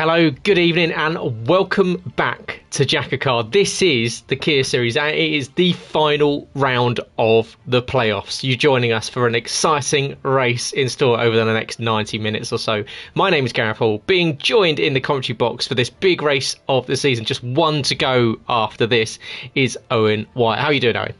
Hello, good evening, and welcome back to JACKOCAR. This is the Kia Series, and it is the final round of the playoffs. You're joining us for an exciting race in store over the next 90 minutes or so. My name is Gareth Hall, being joined in the commentary box for this big race of the season. Just one to go after this is Owen White. How are you doing, Owen?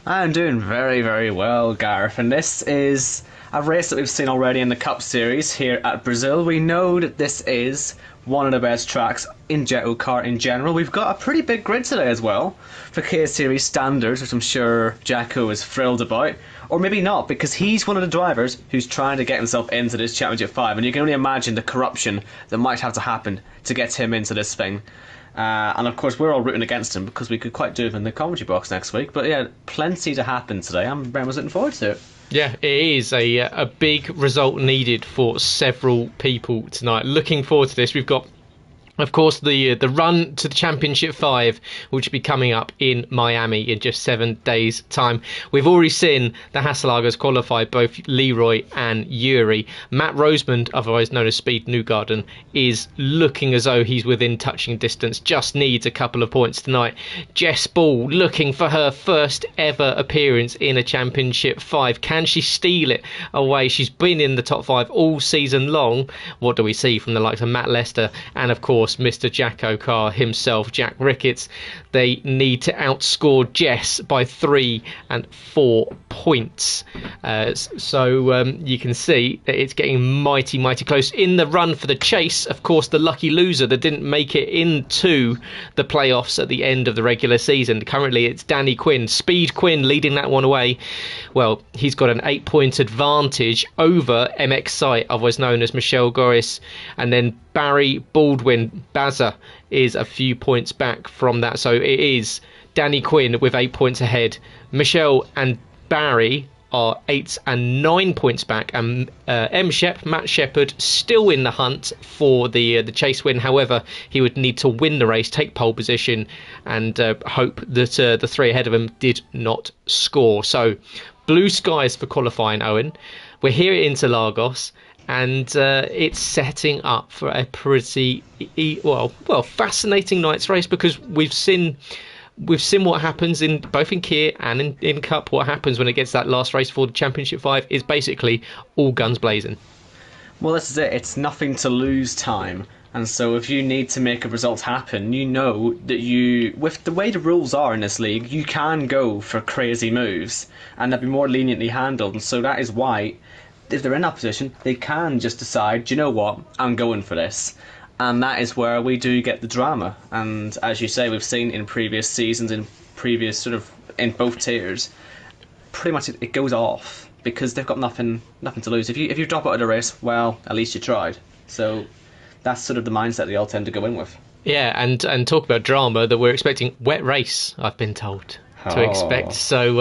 I'm doing very, very well, Gareth, and this is a race that we've seen already in the Cup Series here at Brazil. We know that this is one of the best tracks in JACKOCAR in general. We've got a pretty big grid today as well for Kia Series standards, which I'm sure Jacko is thrilled about. Or maybe not, because he's one of the drivers who's trying to get himself into this Championship 5, and you can only imagine the corruption that might have to happen to get him into this thing. And of course we're all rooting against him because we could quite do him in the commentary box next week. But yeah, plenty to happen today. I'm very much looking forward to it. Yeah, it is a big result needed for several people tonight. Looking forward to this. We've got, of course, the run to the Championship 5, which will be coming up in Miami in just 7 days' time. We've already seen the Hasselagers qualify, both Leroy and Yuri. Matt Rosemond, otherwise known as Speed Newgarden, is looking as though he's within touching distance, just needs a couple of points tonight. Jess Ball looking for her first ever appearance in a Championship 5. Can she steal it away? She's been in the top 5 all season long. What do we see from the likes of Matt Lester and, of course, Mr. JACKOCAR himself, Jack Ricketts? They need to outscore Jess by 3 and 4 points. So you can see that it's getting mighty close. In the run for the chase, of course, the lucky loser that didn't make it into the playoffs at the end of the regular season. Currently, it's Danny Quinn. Speed Quinn leading that one away. Well, he's got an 8-point advantage over MX Sight, otherwise known as Michelle Goris, and then Barry Baldwin Baza is a few points back from that. So it is Danny Quinn with 8 points ahead. Michelle and Barry are 8 and 9 points back, and Matt Shepherd, still in the hunt for the chase win. However, he would need to win the race, take pole position, and hope that the three ahead of him did not score. So blue skies for qualifying, Owen. We're here at Interlagos, and it's setting up for a pretty fascinating night's race, because we've seen what happens in both in Kia and in Cup. What happens when it gets that last race for the Championship 5 is basically all guns blazing. Well, this is it. It's nothing to lose time. And so if you need to make a result happen, you know that with the way the rules are in this league, you can go for crazy moves and they'll be more leniently handled. And so that is why, if they're in that position, they can just decide, do you know what, I'm going for this. And that is where we do get the drama. And as you say, we've seen in previous seasons, in both tiers, pretty much it goes off because they've got nothing to lose. If you drop out of the race, well, at least you tried. So that's sort of the mindset they all tend to go in with. Yeah, and talk about drama, that we're expecting wet race, I've been told to expect. So,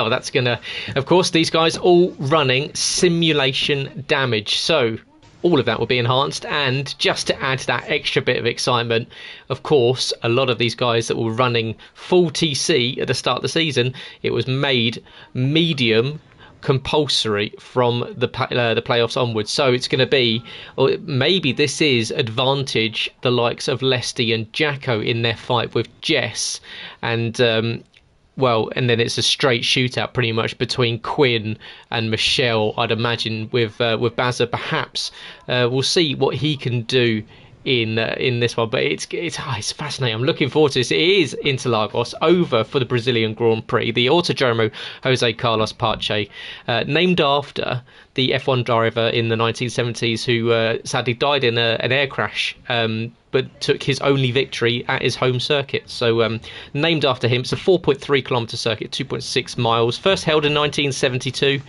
that's going to... Of course, these guys all running simulation damage. So all of that will be enhanced, and just to add that extra bit of excitement, of course, a lot of these guys that were running full TC at the start of the season, it was made medium compulsory from the playoffs onwards. So it's going to be, or maybe this is advantage the likes of Lesty and Jacko in their fight with Jess, and and then it's a straight shootout pretty much between Quinn and Michelle, I'd imagine, with Baza. Perhaps we'll see what he can do in this one, but it's fascinating. I'm looking forward to this. It is Interlagos, over for the Brazilian Grand Prix, the Autodromo Jose Carlos Pache, named after the F1 driver in the 1970s who sadly died in an air crash, but took his only victory at his home circuit. So named after him. It's a 4.3 kilometre circuit, 2.6 miles. First held in 1972.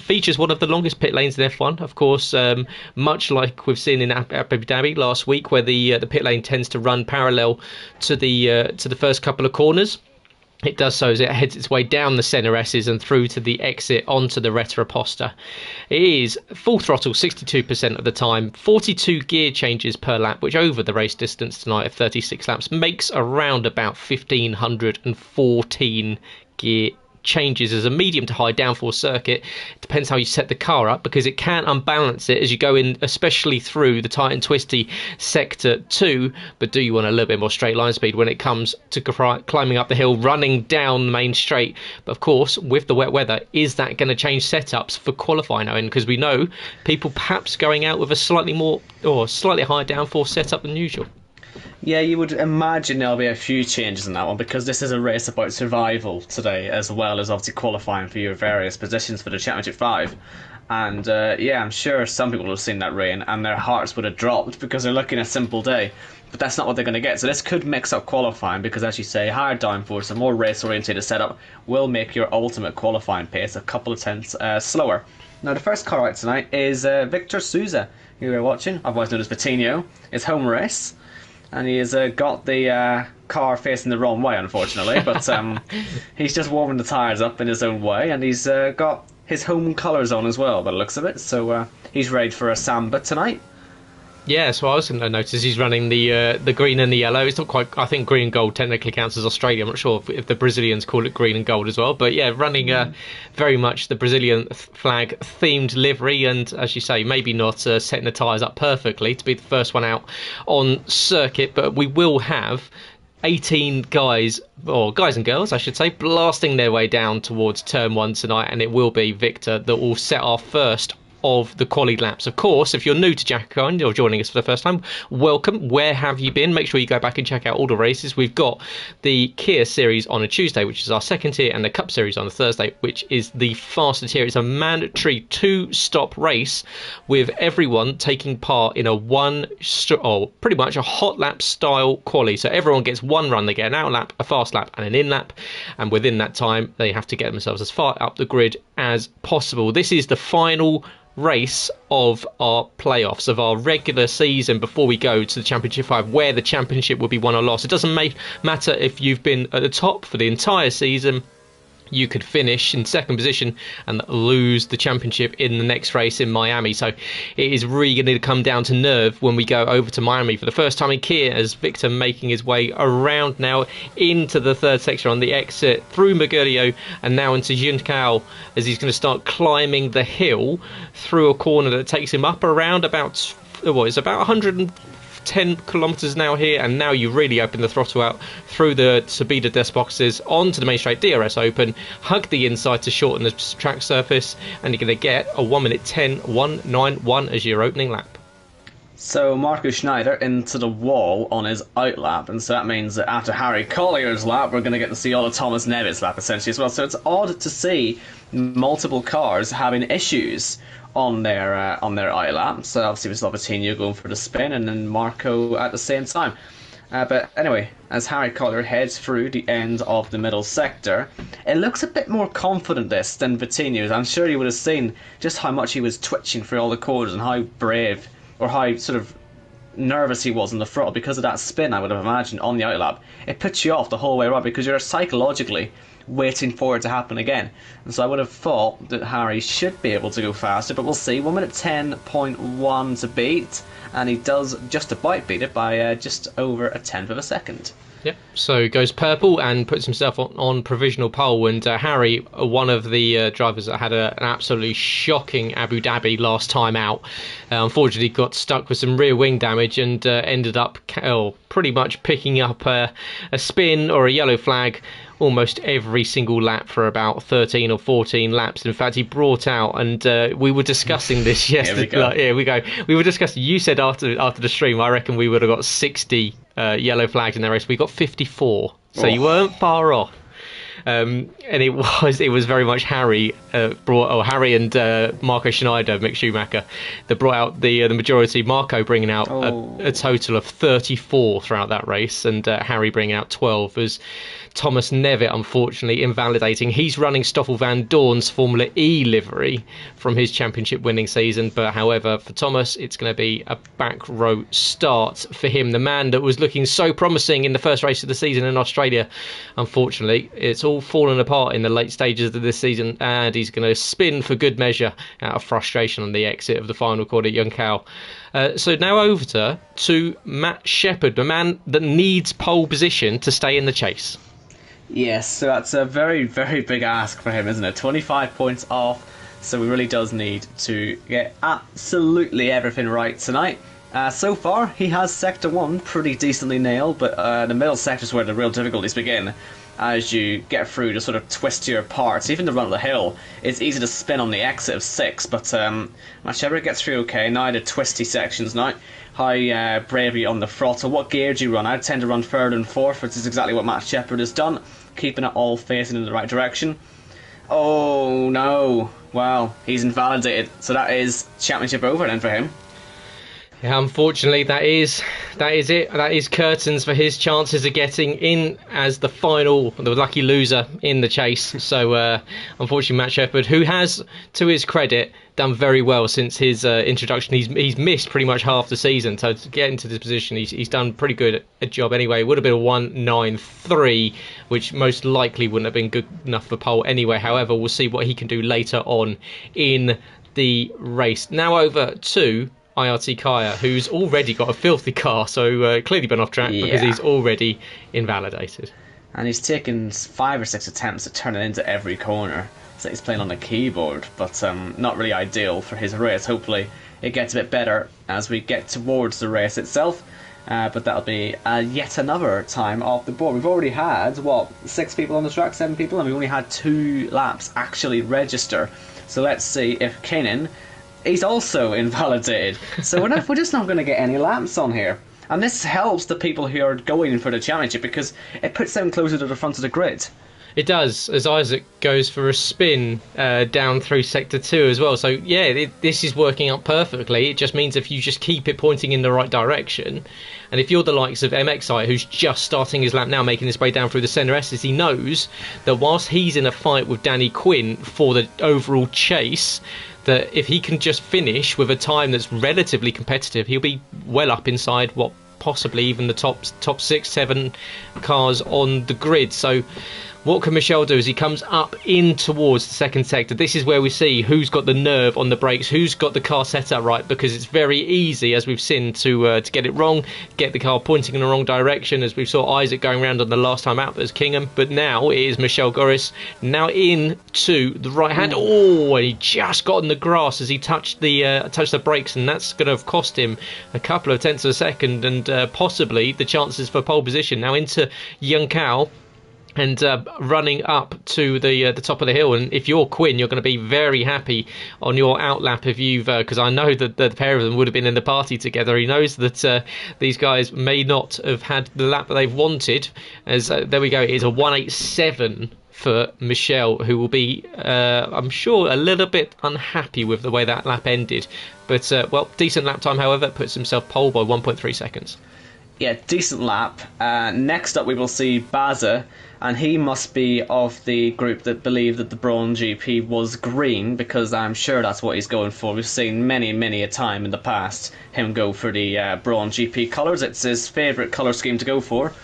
Features one of the longest pit lanes in F1, of course, much like we've seen in Abu Dhabi last week, where the pit lane tends to run parallel to the first couple of corners. It does so as it heads its way down the centre S's and through to the exit onto the Retroposta. It is full throttle 62% of the time, 42 gear changes per lap, which over the race distance tonight of 36 laps makes around about 1,514 gear changes as a medium to high downforce circuit. It depends how you set the car up, because it can unbalance it as you go in, especially through the tight and twisty sector 2. But do you want a little bit more straight line speed when it comes to climbing up the hill, running down the main straight? But of course, with the wet weather, is that going to change setups for qualifying? Because we know people perhaps going out with a slightly more or slightly higher downforce setup than usual. Yeah, you would imagine there'll be a few changes in that one, because this is a race about survival today, as well as obviously qualifying for your various positions for the Championship 5. And yeah, I'm sure some people have seen that rain and their hearts would have dropped, because they're looking at a simple day. But that's not what they're going to get. So this could mix up qualifying, because as you say, higher downforce, a more race-oriented setup will make your ultimate qualifying pace a couple of tenths slower. Now, the first car out tonight is Victor Souza, who we're watching, otherwise known as Vitinho. His home race. And he has got the car facing the wrong way, unfortunately. But he's just warming the tyres up in his own way. And he's got his home colours on as well, by the looks of it. So he's ready for a samba tonight. Yeah, so I was going to notice he's running the green and the yellow. It's not quite, I think green and gold technically counts as Australia. I'm not sure if the Brazilians call it green and gold as well. But yeah, running very much the Brazilian flag themed livery. And as you say, maybe not setting the tyres up perfectly to be the first one out on circuit. But we will have 18 guys, or guys and girls I should say, blasting their way down towards turn 1 tonight. And it will be Victor that will set our first of the quali laps. Of course, if you're new to JACKOCAR and you're joining us for the first time, welcome. Where have you been? Make sure you go back and check out all the races. We've got the Kia Series on a Tuesday, which is our second tier, and the Cup Series on a Thursday, which is the faster tier. It's a mandatory 2-stop race with everyone taking part in a pretty much a hot lap style quali. So everyone gets one run. They get an out lap, a fast lap, and an in lap, and within that time they have to get themselves as far up the grid as possible. This is the final race of our playoffs, of our regular season, before we go to the Championship 5, where the championship will be won or lost. It doesn't matter if you've been at the top for the entire season. You could finish in second position and lose the championship in the next race in Miami. So it is really going to come down to nerve when we go over to Miami for the first time in Kia, as Victor making his way around now into the third section on the exit through Mergulho and now into Juncal, as he's going to start climbing the hill through a corner that takes him up around about 110 kilometres an hour here, and now you really open the throttle out through the Subida des boxes onto the main straight, DRS open, hug the inside to shorten the track surface, and you're going to get a 1:10.191 as your opening lap. So Marco Schneider into the wall on his out lap, and so that means that after Harry Collier's lap, we're going to get to see all of Thomas Nevitt's lap essentially as well. So it's odd to see multiple cars having issues on their out lap. So obviously we saw Vitinho going for the spin, and then Marco at the same time. But anyway, as Harry Collier heads through the end of the middle sector, it looks a bit more confident this than Vitinho's. I'm sure you would have seen just how much he was twitching through all the corners and how brave, or how sort of nervous he was in the throttle because of that spin, I would have imagined, on the out lap. It puts you off the whole way around because you're psychologically waiting for it to happen again. And so I would have thought that Harry should be able to go faster, but we'll see. 1:10.1 to beat, and he does just about beat it by just over a tenth of a second. Yep, so goes purple and puts himself on provisional pole. And Harry, one of the drivers that had an absolutely shocking Abu Dhabi last time out, unfortunately got stuck with some rear wing damage and ended up pretty much picking up a spin or a yellow flag almost every single lap for about 13 or 14 laps. In fact, he brought out, and we were discussing this yesterday. Here we go. We were discussing. You said after the stream, I reckon we would have got 60 yellow flags in the race. We got 54, so you weren't far off. And it was very much Harry and Marco Schneider, Mick Schumacher, that brought out the majority. Marco bringing out a total of 34 throughout that race, and Harry bringing out 12. As Thomas Nevitt, unfortunately, invalidating. He's running Stoffel Van Dorn's Formula E livery from his championship winning season, but however, for Thomas, it's going to be a back row start for him. The man that was looking so promising in the first race of the season in Australia, unfortunately, it's all fallen apart in the late stages of this season, and he's going to spin for good measure out of frustration on the exit of the final quarter at Juncal. So now over to Matt Shepherd, the man that needs pole position to stay in the chase. Yes, so that's a very, very big ask for him, isn't it? 25 points off, so he really does need to get absolutely everything right tonight. So far, he has Sector 1 pretty decently nailed, but the middle sector is where the real difficulties begin. As you get through the sort of twistier parts, even the run of the hill, it's easy to spin on the exit of 6, but Matt Shepard gets through okay. Now the twisty sections now. High bravery on the throttle. What gear do you run? I tend to run third and fourth, which is exactly what Matt Shepard has done, keeping it all facing in the right direction. Oh no, well, he's invalidated, so that is championship over then for him. Yeah, unfortunately, that is it. That is curtains for his chances of getting in as the lucky loser in the chase. So, unfortunately, Matt Shepard, who has, to his credit, done very well since his introduction. He's missed pretty much half the season, so to get into this position, he's done pretty good a job anyway. It would have been a 1:9.3, which most likely wouldn't have been good enough for pole anyway. However, we'll see what he can do later on in the race. Now over to IRT Kaya, who's already got a filthy car, so clearly been off track because he's already invalidated. And he's taken 5 or 6 attempts to turn it into every corner. So he's playing on the keyboard, but not really ideal for his race. Hopefully it gets a bit better as we get towards the race itself. But that'll be yet another time off the board. We've already had, 6 people on the track, 7 people, and we've only had 2 laps actually register. So let's see if Kanan... He's also invalidated, so we're just not going to get any laps on here. And this helps the people who are going for the championship because it puts them closer to the front of the grid. It does, as Isaac goes for a spin down through Sector 2 as well. So, yeah, this is working out perfectly. It just means if you just keep it pointing in the right direction, and if you're the likes of MXI, who's just starting his lap now, making his way down through the centre S's, he knows that whilst he's in a fight with Danny Quinn for the overall chase, that if he can just finish with a time that's relatively competitive, he'll be well up inside possibly even the top 6, 7 cars on the grid. So what can Michel do as he comes up in towards the second sector? This is where we see who's got the nerve on the brakes, who's got the car set up right, because it's very easy, as we've seen, to get it wrong, get the car pointing in the wrong direction, as we saw Isaac going around on the last time out as Kingham. But now it is Michel Goris now in to the right hand. Oh, and he just got in the grass as he touched the brakes, and that's going to have cost him a couple of tenths of a second and possibly the chances for pole position. Now into Young Cow, and running up to the top of the hill. And if you're Quinn, you're going to be very happy on your outlap if you've... because I know that the pair of them would have been in the party together. He knows that these guys may not have had the lap that they've wanted. As there we go, it is a 1:87 for Michel, who will be, I'm sure, a little bit unhappy with the way that lap ended. But, decent lap time, however, puts himself pole by 1.3 seconds. Yeah, decent lap. Next up we will see Baza, and he must be of the group that believe that the Brawn GP was green, because I'm sure that's what he's going for. We've seen many a time in the past him go for the Brawn GP colours. It's his favourite colour scheme to go for.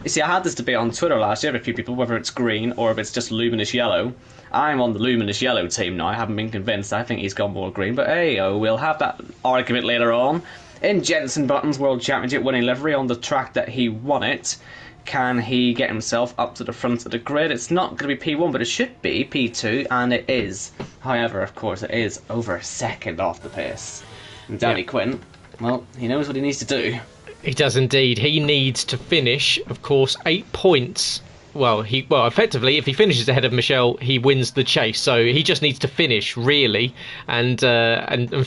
You see, I had this debate on Twitter last year with a few people, whether it's green or if it's just luminous yellow. I'm on the luminous yellow team now. I haven't been convinced. I think he's gone more green, but hey, we'll have that argument later on. In Jenson Button's World Championship winning livery on the track that he won it, can he get himself up to the front of the grid? It's not going to be P1, but it should be P2, and it is. However, of course, it is over a second off the pace. And Danny Quinn, well, he knows what he needs to do. He does indeed. He needs to finish, of course, 8 points. Well, effectively, if he finishes ahead of Michel, he wins the chase. So he just needs to finish, really, and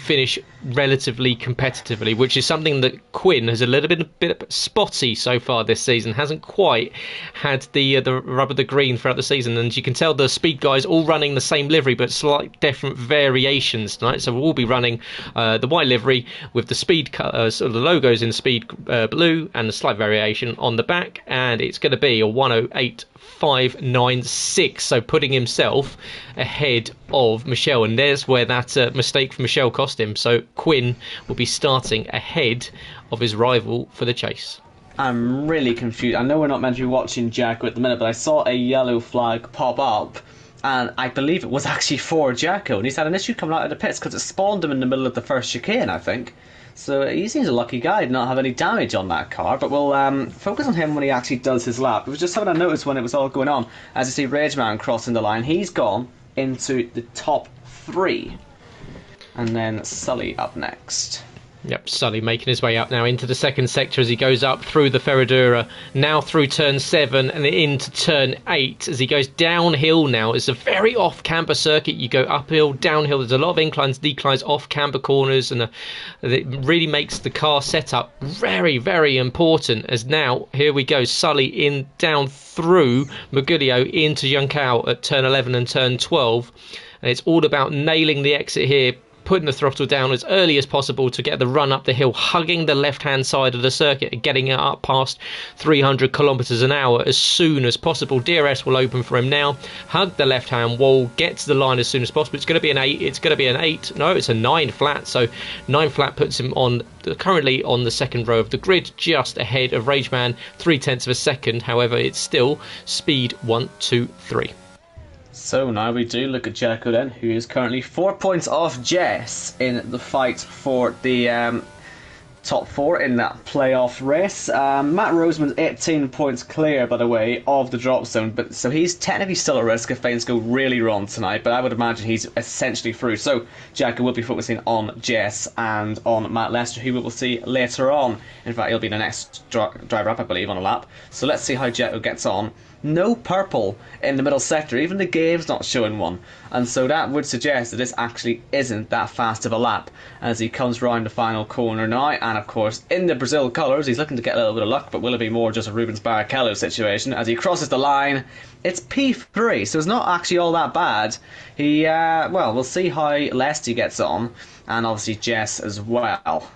finish relatively competitively, which is something that Quinn has a bit spotty so far this season. Hasn't quite had the rub of the green throughout the season, and you can tell the speed guys all running the same livery, but slight different variations tonight. So we'll all be running the white livery with the speed sort of the logos in speed blue and a slight variation on the back, and it's going to be a 1:08.596, so putting himself ahead of Michel, and there's where that mistake from Michel cost him. So Quinn will be starting ahead of his rival for the chase. I'm really confused. I know we're not meant to be watching Jacko at the minute, but I saw a yellow flag pop up, and I believe it was actually for Jacko, and he's had an issue coming out of the pits because it spawned him in the middle of the first chicane, I think. So he seems a lucky guy to not have any damage on that car, but we'll focus on him when he actually does his lap. I was just having a notice when it was all going on. As you see Rageman crossing the line, he's gone into the top 3. And then Sully up next. Yep, Sully making his way up now into the second sector as he goes up through the Ferradura, now through turn 7 and into turn 8 as he goes downhill now. It's a very off-camber circuit. You go uphill, downhill. There's a lot of inclines, declines, off-camber corners, and it really makes the car setup very, very important. As now, here we go, Sully in down through Magulio into Juncao at turn 11 and turn 12. And it's all about nailing the exit here, putting the throttle down as early as possible to get the run up the hill, hugging the left-hand side of the circuit and getting it up past 300 kilometres an hour as soon as possible. DRS will open for him now. Hug the left-hand wall, get to the line as soon as possible. It's going to be an 8. It's going to be an 8. No, it's a 9 flat. So 9 flat puts him on currently on the second row of the grid, just ahead of Rageman, 0.3 of a second. However, it's still speed 1, 2, 3. So now we do look at Jericho then, who is currently 4 points off Jess in the fight for the top 4 in that playoff race. Matt Roseman's 18 points clear, by the way, of the drop zone, but so he's technically still at risk if things go really wrong tonight, but I would imagine he's essentially through. So Jericho will be focusing on Jess and on Matt Lester, who we will see later on. In fact, he'll be the next driver up, I believe, on a lap. So let's see how Jericho gets on. No purple in the middle sector, even the game's not showing one, and so that would suggest that this actually isn't that fast of a lap as he comes round the final corner now. And of course, in the Brazil colours, he's looking to get a little bit of luck, but will it be more just a Rubens Barrichello situation? As he crosses the line, it's P3, so it's not actually all that bad. He well, we'll see how Lesty gets on, and obviously Jess as well.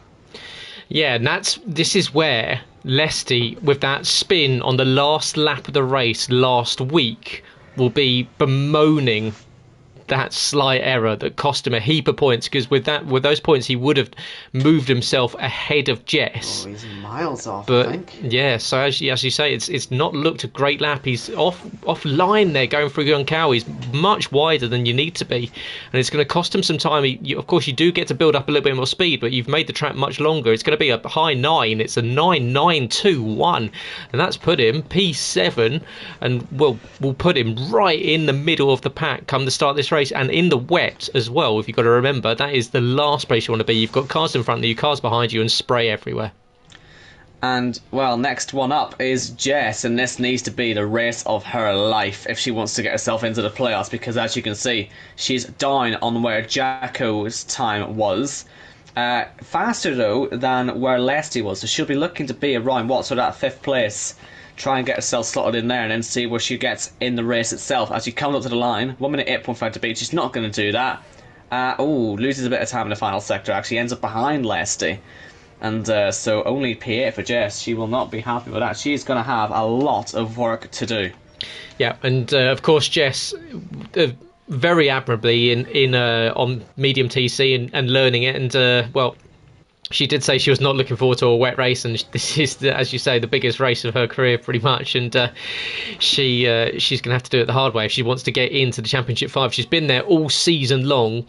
Yeah, and this is where Lesty, with that spin on the last lap of the race last week, will be bemoaning that slight error that cost him a heap of points, because with those points he would have moved himself ahead of Jess. Oh, he's miles off, but I think. Yeah, so as you say, it's not looked a great lap. He's off line there going through Juncao. He's much wider than you need to be, and it's going to cost him some time. Of course, you do get to build up a little bit more speed, but you've made the track much longer. It's going to be a high 9. It's a 9.921, and that's put him P7, and will put him right in the middle of the pack come the start of this race. And in the wet as well, if you've got to remember, that is the last place you want to be. You've got cars in front of you, cars behind you, and spray everywhere. And, well, next one up is Jess, and this needs to be the race of her life if she wants to get herself into the playoffs, because as you can see, she's down on where Jacko's time was. Faster, though, than where Lesty was, so she'll be looking to be around, that 5th place. Try and get herself slotted in there and then see where she gets in the race itself. As she comes up to the line, 1 minute 8.5 to beat. She's not going to do that. Loses a bit of time in the final sector. Actually ends up behind Lesty. And so only P8 for Jess. She will not be happy with that. She's going to have a lot of work to do. Yeah, and of course Jess very admirably in on medium TC and learning it. And well, she did say she was not looking forward to a wet race, and this is, as you say, the biggest race of her career pretty much, and she's going to have to do it the hard way if she wants to get into the Championship 5. She's been there all season long.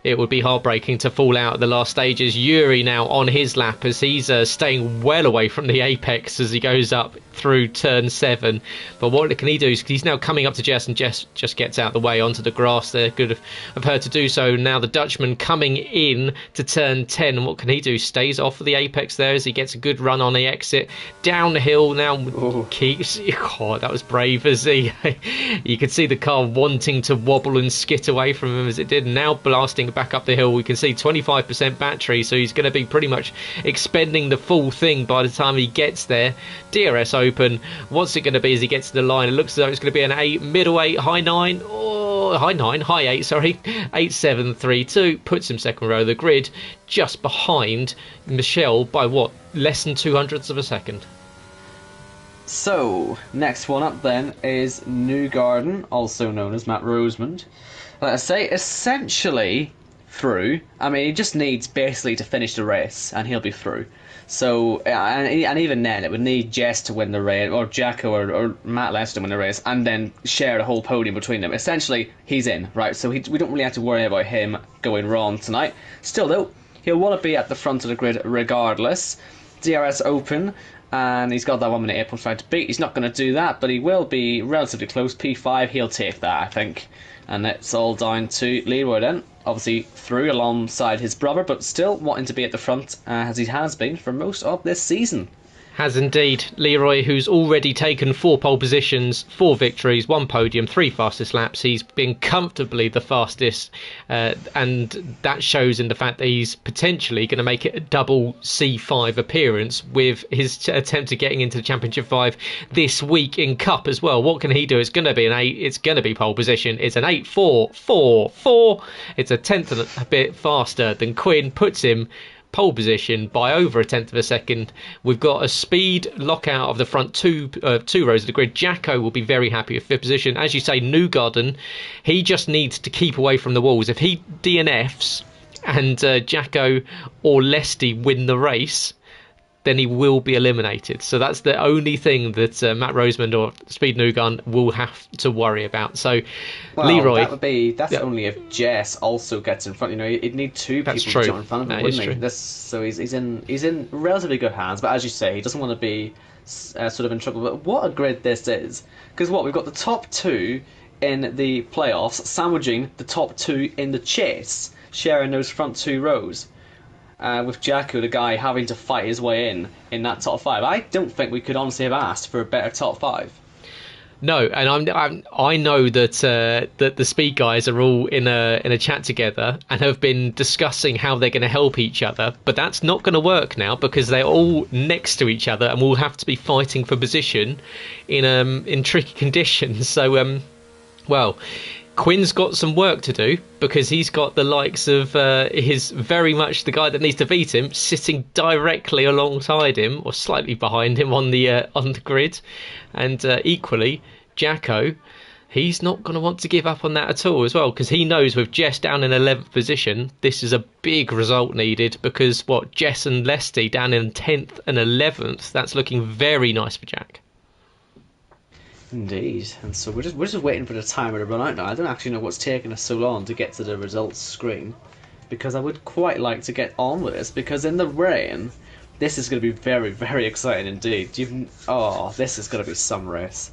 It would be heartbreaking to fall out at the last stages. Yuri now on his lap as he's staying well away from the apex as he goes up through turn 7. But what can he do? He's now coming up to Jess, and Jess just gets out of the way onto the grass there. Good of her to do so. Now the Dutchman coming in to turn 10. And what can he do? Stays off of the apex there as he gets a good run on the exit. Downhill now. Keeps. Oh, that was brave as he. You could see the car wanting to wobble and skit away from him as it did. Now blasting back up the hill. We can see 25% battery, so he's going to be pretty much expending the full thing by the time he gets there. DRS open. What's it going to be as he gets to the line? It looks as though it's going to be an 8, middle 8, high 9, high 8, sorry, 8.732, puts him second row of the grid, just behind Michelle by less than 200ths of a second. So, next one up then is Newgarden, also known as Matt Rosemond. Like I say, essentially through. I mean, he just needs basically to finish the race and he'll be through. So, and even then, it would need Jess to win the race, or Jacko or Matt Lester to win the race, and then share the whole podium between them. Essentially, he's in, right? So we don't really have to worry about him going wrong tonight. Still, though, he'll want to be at the front of the grid regardless. DRS open, and he's got that 1 minute 8.5 to beat. He's not going to do that, but he will be relatively close. P5, he'll take that, I think. And it's all down to Leroy then. Obviously through alongside his brother, but still wanting to be at the front, as he has been for most of this season. Has indeed. Leroy, who's already taken 4 pole positions, 4 victories, 1 podium, 3 fastest laps. He's been comfortably the fastest, and that shows in the fact that he's potentially going to make it a double C5 appearance with his attempt at getting into the Championship 5 this week in Cup as well. What can he do? It's going to be an 8. It's going to be pole position. It's an 8.4.4.4. It's a tenth and a bit faster than Quinn, puts him pole position by over a tenth of a second. We've got a speed lockout of the front two rows of the grid. Jacko will be very happy with 5th position. As you say, Newgarden, he just needs to keep away from the walls. If he DNFs and Jacko or Lesty win the race, then he will be eliminated. So that's the only thing that Matt Rosemond or Speed Newgarden will have to worry about. So, well, Leroy, that's only if Jess also gets in front. You know, he'd need 2 people to jump in front of him, wouldn't he? So he's in relatively good hands. But as you say, he doesn't want to be sort of in trouble. But what a grid this is! Because we've got the top 2 in the playoffs sandwiching the top 2 in the chase, sharing those front 2 rows. With Jacko, the guy, having to fight his way in that top 5. I don't think we could honestly have asked for a better top 5. No, and I know that that the speed guys are all in a chat together and have been discussing how they're going to help each other, but that's not going to work now because they're all next to each other and will have to be fighting for position in tricky conditions. So well, Quinn's got some work to do because he's got the likes of his very much the guy that needs to beat him sitting directly alongside him or slightly behind him on the grid, and equally Jacko, he's not going to want to give up on that at all as well because he knows with Jess down in 11th position this is a big result needed because Jess and Lesty down in 10th and 11th, that's looking very nice for Jack. Indeed, and so we're just waiting for the timer to run out now. I don't actually know what's taking us so long to get to the results screen, because I would quite like to get on with this, because in the rain, this is going to be very, very exciting indeed. This is going to be some race.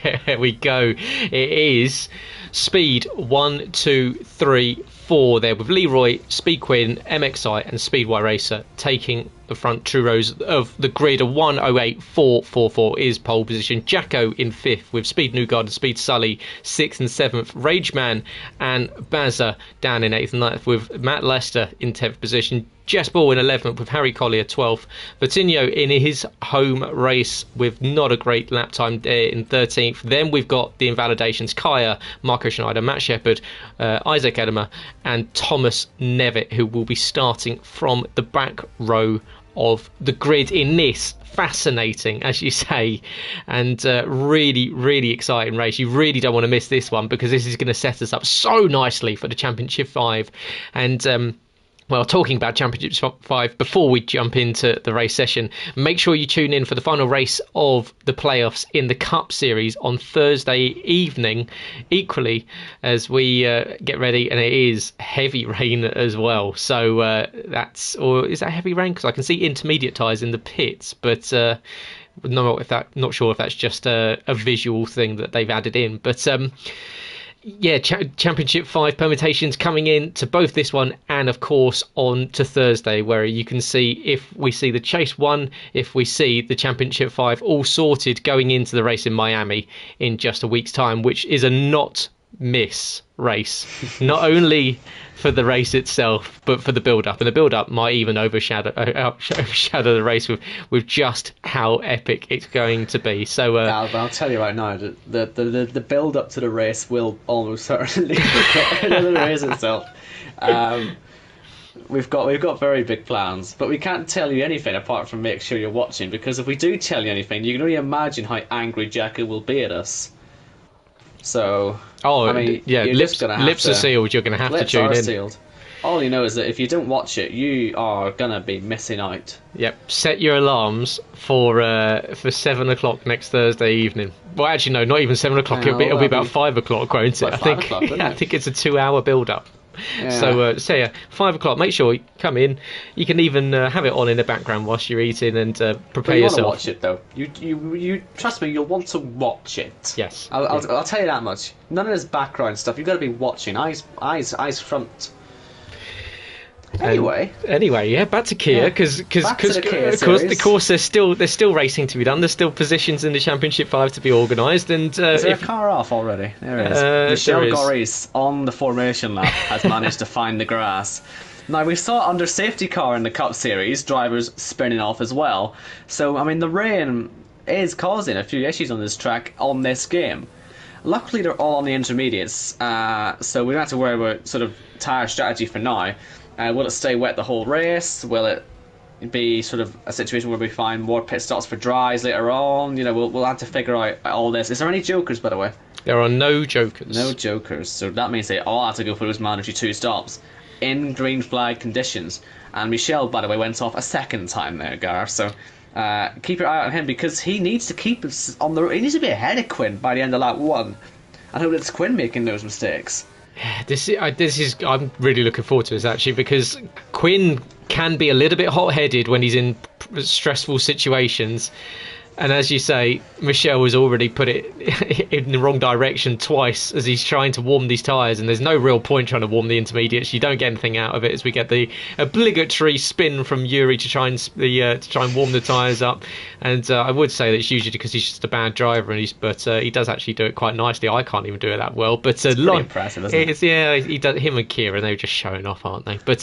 There we go. It is Speed 1, 2, 3, 4 there with Leroy, Speed Quinn, MXI and Speedway Racer taking the front 2 rows of the grid. A 1:08.444 is pole position. Jacko in 5th with Speed Newgarden, Speed Sully 6th and 7th. Rageman and Bazza down in 8th and 9th with Matt Lester in 10th position. Jess Ball in 11th with Harry Collier 12th. Vertinho in his home race with not a great lap time in 13th. Then we've got the invalidations: Kaya, Marco Schneider, Matt Shepherd, Isaac Edemer and Thomas Nevitt, who will be starting from the back row of the grid in this fascinating, as you say, and really, really exciting race. You really don't want to miss this one because this is going to set us up so nicely for the Championship 5. And well, talking about Championship 5, before we jump into the race session, make sure you tune in for the final race of the playoffs in the Cup Series on Thursday evening, equally as we get ready, and it is heavy rain as well. So or is that heavy rain? Because I can see intermediate tyres in the pits, but not sure if that's just a visual thing that they've added in. But yeah, Championship 5 permutations coming in to both this one and of course on to Thursday, where you can see if we see the Chase 1, if we see the Championship 5 all sorted going into the race in Miami in just a week's time, which is a not miss race, not only for the race itself but for the build-up, and the build-up might even overshadow the race with just how epic it's going to be. So I'll tell you right now that the build-up to the race will almost certainly be quicker than the race itself. We've got very big plans, but we can't tell you anything apart from make sure you're watching, because if we do tell you anything, you can only imagine how angry Jacko will be at us. So, I mean, yeah, lips are sealed. You're going to have to tune in. Sealed. All you know is that if you don't watch it, you are going to be missing out. Yep. Set your alarms for 7 o'clock next Thursday evening. Well, actually, no, not even 7 o'clock. It'll be about 5 o'clock, won't it? I think it's a 2-hour build-up. So yeah, 5 o'clock. Make sure you come in. You can even have it on in the background whilst you're eating and prepare you yourself. Want to watch it though. You trust me. You'll want to watch it. Yes. I'll tell you that much. None of this background stuff. You've got to be watching. Eyes front. Anyway, yeah, back to Kia because of course there's still racing to be done. There's still positions in the Championship 5 to be organised. And is there a car off already? There is. Michel Goris on the formation lap has managed to find the grass. Now we saw under safety car in the Cup Series drivers spinning off as well. So I mean the rain is causing a few issues on this track on this game. Luckily they're all on the intermediates, so we don't have to worry about sort of tyre strategy for now. Will it stay wet the whole race? Will it be sort of a situation where we find more pit stops for dries later on? You know, we'll have to figure out all this. Is there any jokers, by the way? There are no jokers. No jokers. So that means they all have to go for those mandatory 2 stops in green flag conditions. And Michel, by the way, went off a second time there, Gar. So keep your eye on him because he needs to keep us on the. He needs to be ahead of Quinn by the end of lap 1. I hope it's Quinn making those mistakes. This is I'm really looking forward to this actually because Quinn can be a little bit hot-headed when he's in stressful situations, and as you say, Michel has already put it in the wrong direction twice as he's trying to warm these tyres, and there's no real point trying to warm the intermediates. You don't get anything out of it as we get the obligatory spin from Yuri to try and warm the tyres up. And I would say that it's usually because he's just a bad driver, and but he does actually do it quite nicely. I can't even do it that well, but it's pretty impressive, isn't it? Yeah, he does. Him and Kieran, they were just showing off, aren't they? But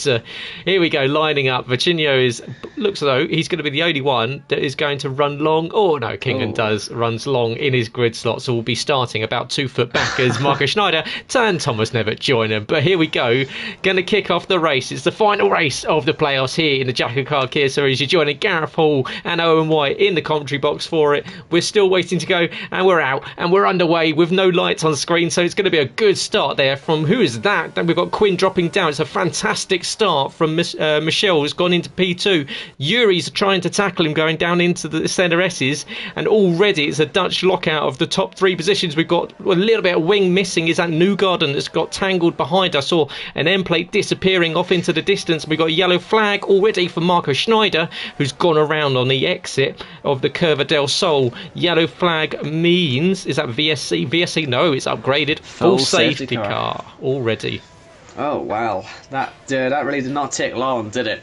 here we go, lining up. Virginio looks as though he's going to be the only one that is going to run long. Oh no, Kingman runs long in his grid slot, so we'll be starting about 2 foot back as Marcus Schneider and Thomas Nevitt join him. But here we go, going to kick off the race. It's the final race of the playoffs here in the JACKOCAR Kia Series. You're joining Gareth Hall and Owen White in the commentary box for it. We're still waiting to go, and we're out, and we're underway with no lights on screen, so it's going to be a good start there from who is that? Then we've got Quinn dropping down. It's a fantastic start from Michel, who's gone into P2. Yuri's trying to tackle him going down into the centre S's, and already it's a Dutch lockout of the top 3 positions. We've got a little bit of wing missing. Is that Newgarden that's got tangled behind? I saw an end plate disappearing off into the distance. We've got a yellow flag already for Marco Schneider, who's gone around on the exit of the Curva del Sol. Yellow flag means, is that VSC? VSC, no, it's upgraded. Full safety car already. Oh wow, that really did not take long, did it?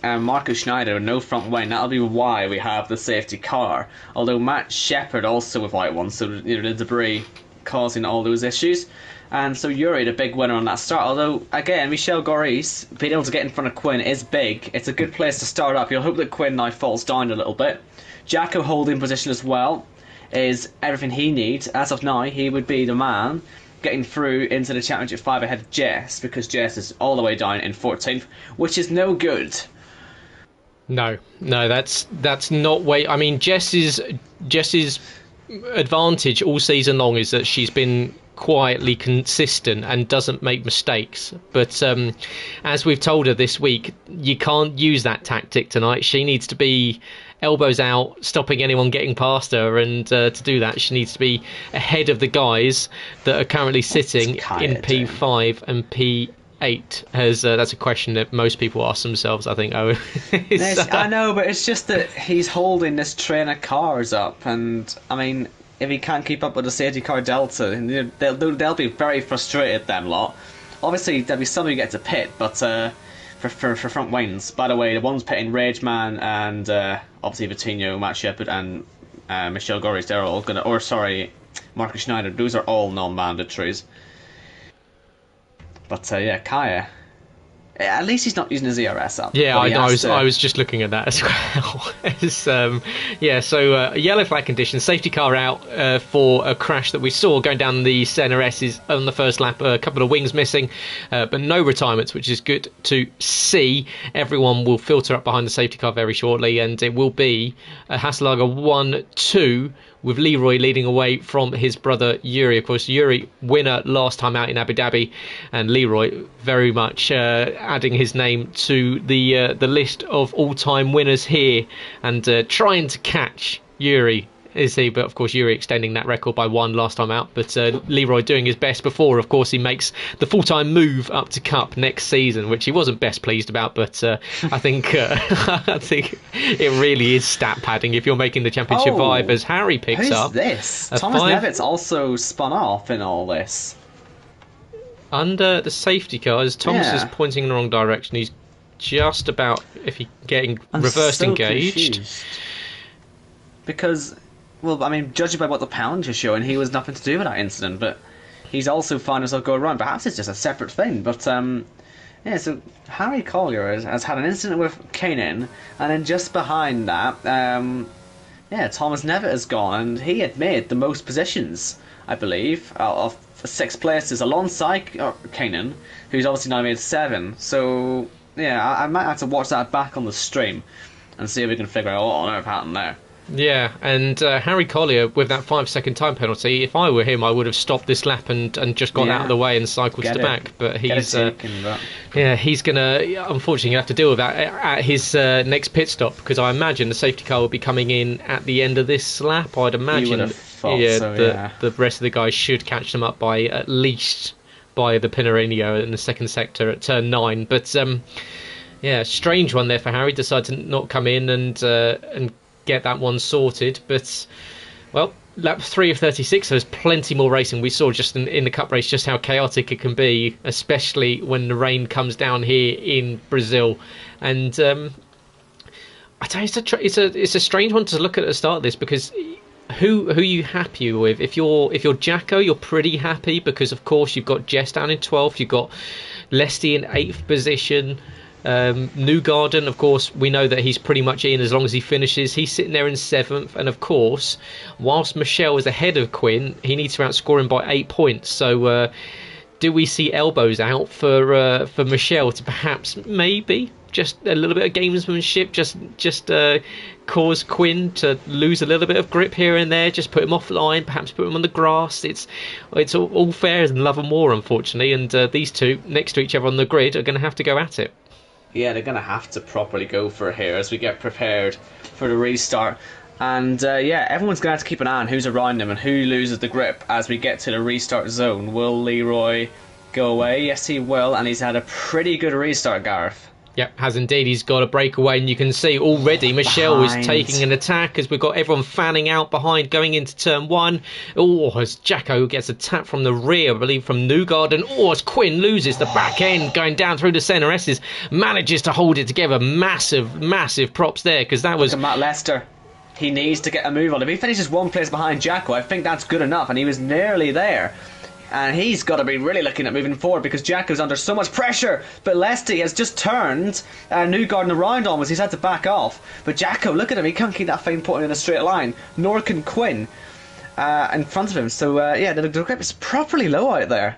And Marcus Schneider, no front wing. That'll be why we have the safety car. Although Matt Shepard also without one, so the debris causing all those issues. And so Yuri, the big winner on that start. Although, again, Michel Goris being able to get in front of Quinn is big. It's a good place to start up. You'll hope that Quinn now falls down a little bit. Jacko holding position as well is everything he needs. As of now, he would be the man getting through into the Championship 5 ahead of Jess, because Jess is all the way down in 14th, which is no good. No, that's not way. I mean, Jess's advantage all season long is that she's been quietly consistent and doesn't make mistakes. But as we've told her this week, you can't use that tactic tonight. She needs to be elbows out, stopping anyone getting past her, and to do that she needs to be ahead of the guys that are currently sitting in P5 and P8. That's a question that most people ask themselves, I think. I know, but it's just that he's holding this train of cars up, and I mean, if he can't keep up with the safety car delta, they'll be very frustrated, them lot. Obviously there'll be some who get to pit, but for front wings, by the way, the ones pitting Rageman and obviously Vitinho, Matt Shepard and Michel Goris, they're all gonna, or sorry, Marcus Schneider, those are all non-mandatories. But yeah, Kaya, at least he's not using his ERS up. Yeah, I was just looking at that as well. So yellow flag conditions, safety car out for a crash that we saw going down the centre S's on the first lap. A couple of wings missing, but no retirements, which is good to see. Everyone will filter up behind the safety car very shortly, and it will be a Hasselager 1-2. With Leroy leading away from his brother Yuri. Of course, Yuri, winner last time out in Abu Dhabi, and Leroy very much adding his name to the list of all-time winners here, and trying to catch Yuri Is he? But of course, Yuri extending that record by 1 last time out. But Leroy doing his best before. Of course, he makes the full-time move up to Cup next season, which he wasn't best pleased about. But I think I think it really is stat padding if you're making the Championship 5, as Harry picks up. Who's this? Thomas Nevitt's also spun off in all this. Under the safety car, as Thomas is pointing in the wrong direction, he's just about, if he getting reversed engaged. Confused. Because, well, I mean, judging by what the pound is showing, he was nothing to do with that incident, but he's also found himself going wrong. Perhaps it's just a separate thing, but yeah, so Harry Collier has had an incident with Kanan, and then just behind that, yeah, Thomas Nevitt has gone, and he had made the most positions, I believe, out of 6 places alongside Kanan, who's obviously now made 7. So yeah, I might have to watch that back on the stream and see if we can figure out what on earth happened there. Yeah, and Harry Collier with that 5-second time penalty. If I were him, I would have stopped this lap and just gone out of the way and cycled to the back. But he's he's gonna unfortunately have to deal with that at his next pit stop, because I imagine the safety car will be coming in at the end of this lap. I'd imagine the rest of the guys should catch them up by at least by the Pinarello in the second sector at turn 9. But yeah, strange one there for Harry. Decided to not come in and get that one sorted. But well, lap 3 of 36, there's plenty more racing. We saw just in the Cup race just how chaotic it can be, especially when the rain comes down here in Brazil. And I tell you, it's a strange one to look at the start of this, because who are you happy with? If you're Jacko, you're pretty happy, because of course you've got Jess down in 12th, you've got Lesty in 8th position. Newgarden, of course, we know that he's pretty much in as long as he finishes. He's sitting there in 7th, and of course, whilst Michelle is ahead of Quinn, he needs to outscore him by 8 points. So do we see elbows out for Michelle to perhaps maybe just a little bit of gamesmanship, just cause Quinn to lose a little bit of grip here and there, just put him offline, perhaps put him on the grass? It's all fair in love and war, unfortunately, and these two next to each other on the grid are going to have to go at it. Yeah, they're going to have to properly go for it here as we get prepared for the restart. And yeah, everyone's going to have to keep an eye on who's around them and who loses the grip as we get to the restart zone. Will Leroy go away? Yes, he will, and he's had a pretty good restart, Gareth. Yep, has indeed. He's got a breakaway, and you can see already Michelle is taking an attack as we've got everyone fanning out behind going into turn 1. Oh, as Jacko gets a tap from the rear, I believe from Newgarden. Oh, as Quinn loses the back end going down through the centre. Estes manages to hold it together. Massive props there, because that was... Look at Matt Lester. He needs to get a move on. If he finishes 1 place behind Jacko, I think that's good enough, and he was nearly there. And he's got to be really looking at moving forward, because Jacko's under so much pressure. But Lesty has just turned Newgarden around almost. He's had to back off. But Jacko, look at him. He can't keep that thing put in a straight line. Nor can Quinn in front of him. So, yeah, the grip is properly low out there.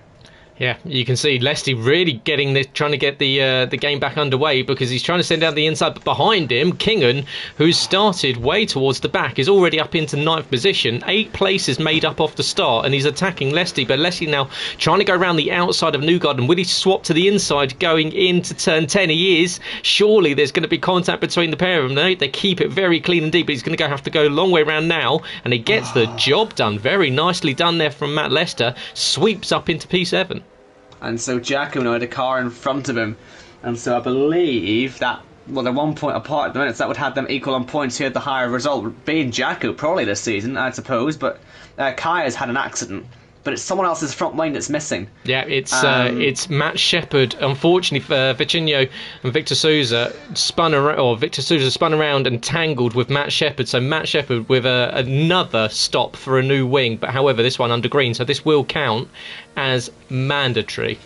Yeah, you can see Lesty really trying to get the game back underway, because he's trying to send down the inside. But behind him, Kingan, who's started way towards the back, is already up into 9th position. 8 places made up off the start, and he's attacking Lesty. But Lesty now trying to go around the outside of Newgarden. Will he swap to the inside going into turn 10? He is. Surely there's going to be contact between the pair of them. They keep it very clean and deep, but he's going to have to go a long way around now, and he gets the job done. Very nicely done there from Matt Lester. Sweeps up into P7. And so Jacko now had a car in front of him. And so I believe that, well, they're 1 point apart at the minute, so that would have them equal on points. Who had the higher result? Being Jacko, probably this season, I suppose. But Kaya's had an accident. But it's someone else's front wing that's missing. Yeah, it's Matt Shepard. Unfortunately for Vicinho and Victor Souza, Victor Souza spun around and tangled with Matt Shepard. So Matt Shepard with another stop for a new wing. But however, this one under green, so this will count as mandatory.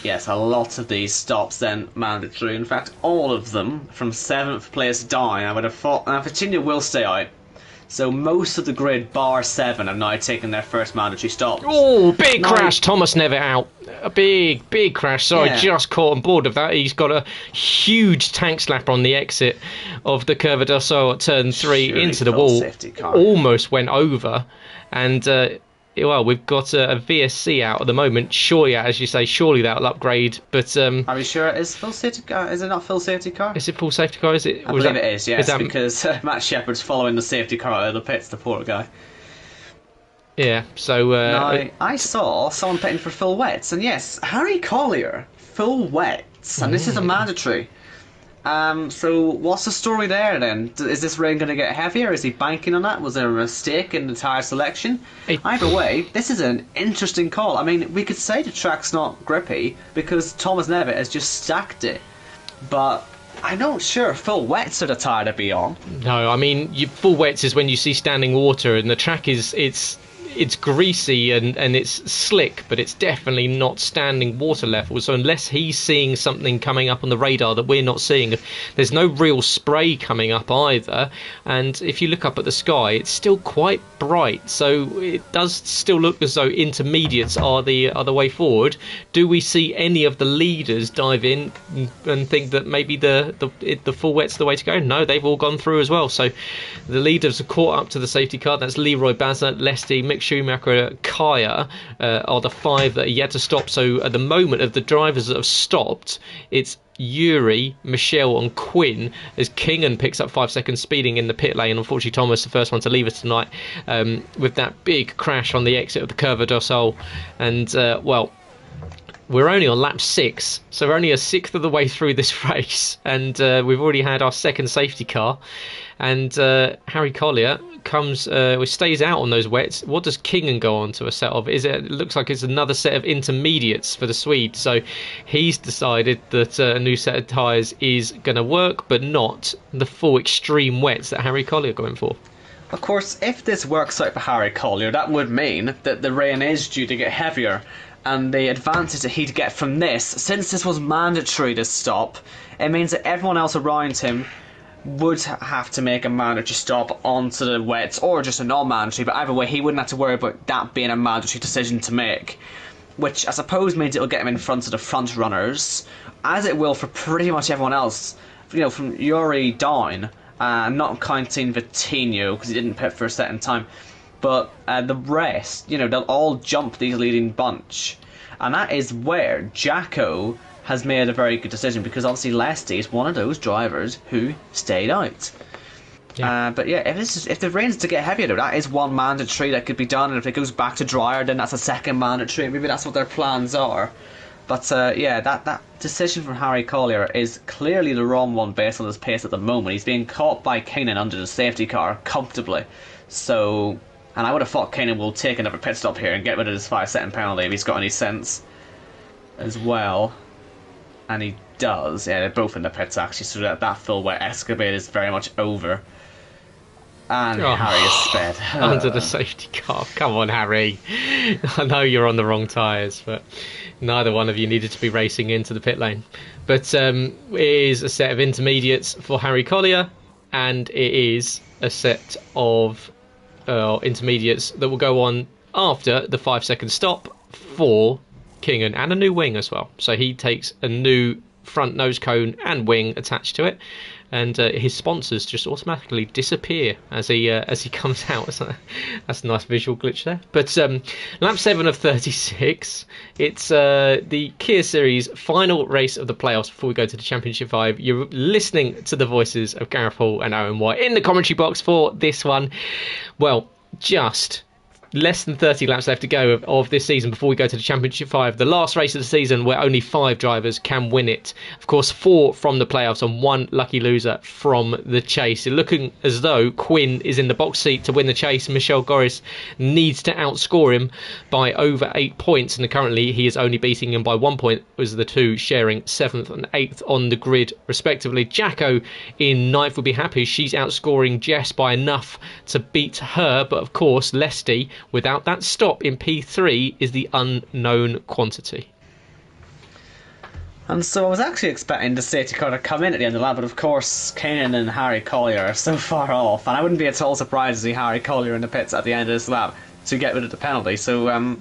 Yes, a lot of these stops then mandatory. In fact, all of them from 7th place down. I would have thought. Now Vicinho will stay out. So most of the grid, bar 7, have now taken their first mandatory stop. Oh, big crash. Thomas Nevitt out. A big crash. Sorry, just caught on board of that. He's got a huge tank slapper on the exit of the Curva del Sol at turn 3 into the wall. Almost went over. And well, we've got a VSC out at the moment. Surely, as you say, surely that'll upgrade. But Are we sure it is full safety car? Is it not full safety car? is it full safety car? Is it? I believe it is, yes, that, because Matt Shepard's following the safety car out of the pits, the poor guy. yeah. So Now, I saw someone pitting for full wets, and yes, Harry Collier, full wets, and this is a mandatory. So what's the story there then? Is this rain going to get heavier? Is he banking on that? Was there a mistake in the tyre selection? Either way, this is an interesting call. I mean, we could say the track's not grippy because Thomas Nevitt has just stacked it, but I'm not sure full wets are the tyre to be on. No, I mean, full wets is when you see standing water, and the track it's greasy and it's slick, but it's definitely not standing water level. So unless he's seeing something coming up on the radar that we're not seeing, there's no real spray coming up either. And if you look up at the sky, it's still quite bright, so it does still look as though intermediates are the way forward. Do we see any of the leaders dive in and think that maybe the full wet's the way to go? No, they've all gone through as well. So the leaders are caught up to the safety car. That's Leroy Bazza, Lesty, Mick Schumacher, Kaya are the 5 that are yet to stop. So at the moment, of the drivers that have stopped, it's Yuri, Michelle and Quinn, as Kingan picks up 5 seconds speeding in the pit lane. Unfortunately, Thomas, the first one to leave us tonight, with that big crash on the exit of the Curva do Sol. And well, we're only on lap 6, so we're only a sixth of the way through this race, and we've already had our second safety car. And Harry Collier stays out on those wets. What does Kingan go on to a set of? It looks like it's another set of intermediates for the Swede. So he's decided that a new set of tyres is going to work, but not the full extreme wets that Harry Collier going for. Of course, if this works out for Harry Collier, that would mean that the rain is due to get heavier. And the advantage that he'd get from this, since this was mandatory to stop, it means that everyone else around him would have to make a mandatory stop onto the wets, or just a non-mandatory, but either way he wouldn't have to worry about that being a mandatory decision to make, which I suppose means it'll get him in front of the front runners, as it will for pretty much everyone else, from Yuri down, not counting Vitinho because he didn't pit for a second time, but the rest, they'll all jump the leading bunch, and that is where Jacko has made a very good decision, because obviously Lesty is one of those drivers who stayed out. Yeah. But yeah, if the rain's to get heavier, though, that is one mandatory that could be done, and if it goes back to drier, then that's a second mandatory. Maybe that's what their plans are. But yeah, that decision from Harry Collier is clearly the wrong one based on his pace at the moment. He's being caught by Keenan under the safety car comfortably. So, and I would have thought Keenan will take another pit stop here and get rid of his 5-second penalty if he's got any sense as well. And he does. Yeah, they're both in the pits actually, so that full wet escapade is very much over. And Harry is sped. Under the safety car. Come on, Harry. I know you're on the wrong tyres, but neither one of you needed to be racing into the pit lane. But it is a set of intermediates for Harry Collier, and it is a set of intermediates that will go on after the 5-second stop for Kingan, and a new wing as well. So he takes a new front nose cone and wing attached to it, and his sponsors just automatically disappear as he comes out. So that's a nice visual glitch there. But lap 7 of 36, it's the Kia Series final race of the playoffs before we go to the Championship 5. You're listening to the voices of Gareth Hall and Owen White in the commentary box for this one. Well, just less than 30 laps left to go of this season before we go to the Championship 5. The last race of the season where only 5 drivers can win it. Of course, 4 from the playoffs and 1 lucky loser from the chase. Looking as though Quinn is in the box seat to win the chase. Michel Goris needs to outscore him by over 8 points, and currently he is only beating him by 1 point, as the two sharing 7th and 8th on the grid respectively. Jacko in 9th would be happy. She's outscoring Jess by enough to beat her, but of course Lesty, without that stop in P3, is the unknown quantity. And so I was actually expecting the safety car to come in at the end of the lap, but of course Kanan and Harry Collier are so far off, and I wouldn't be at all surprised to see Harry Collier in the pits at the end of this lap to get rid of the penalty. So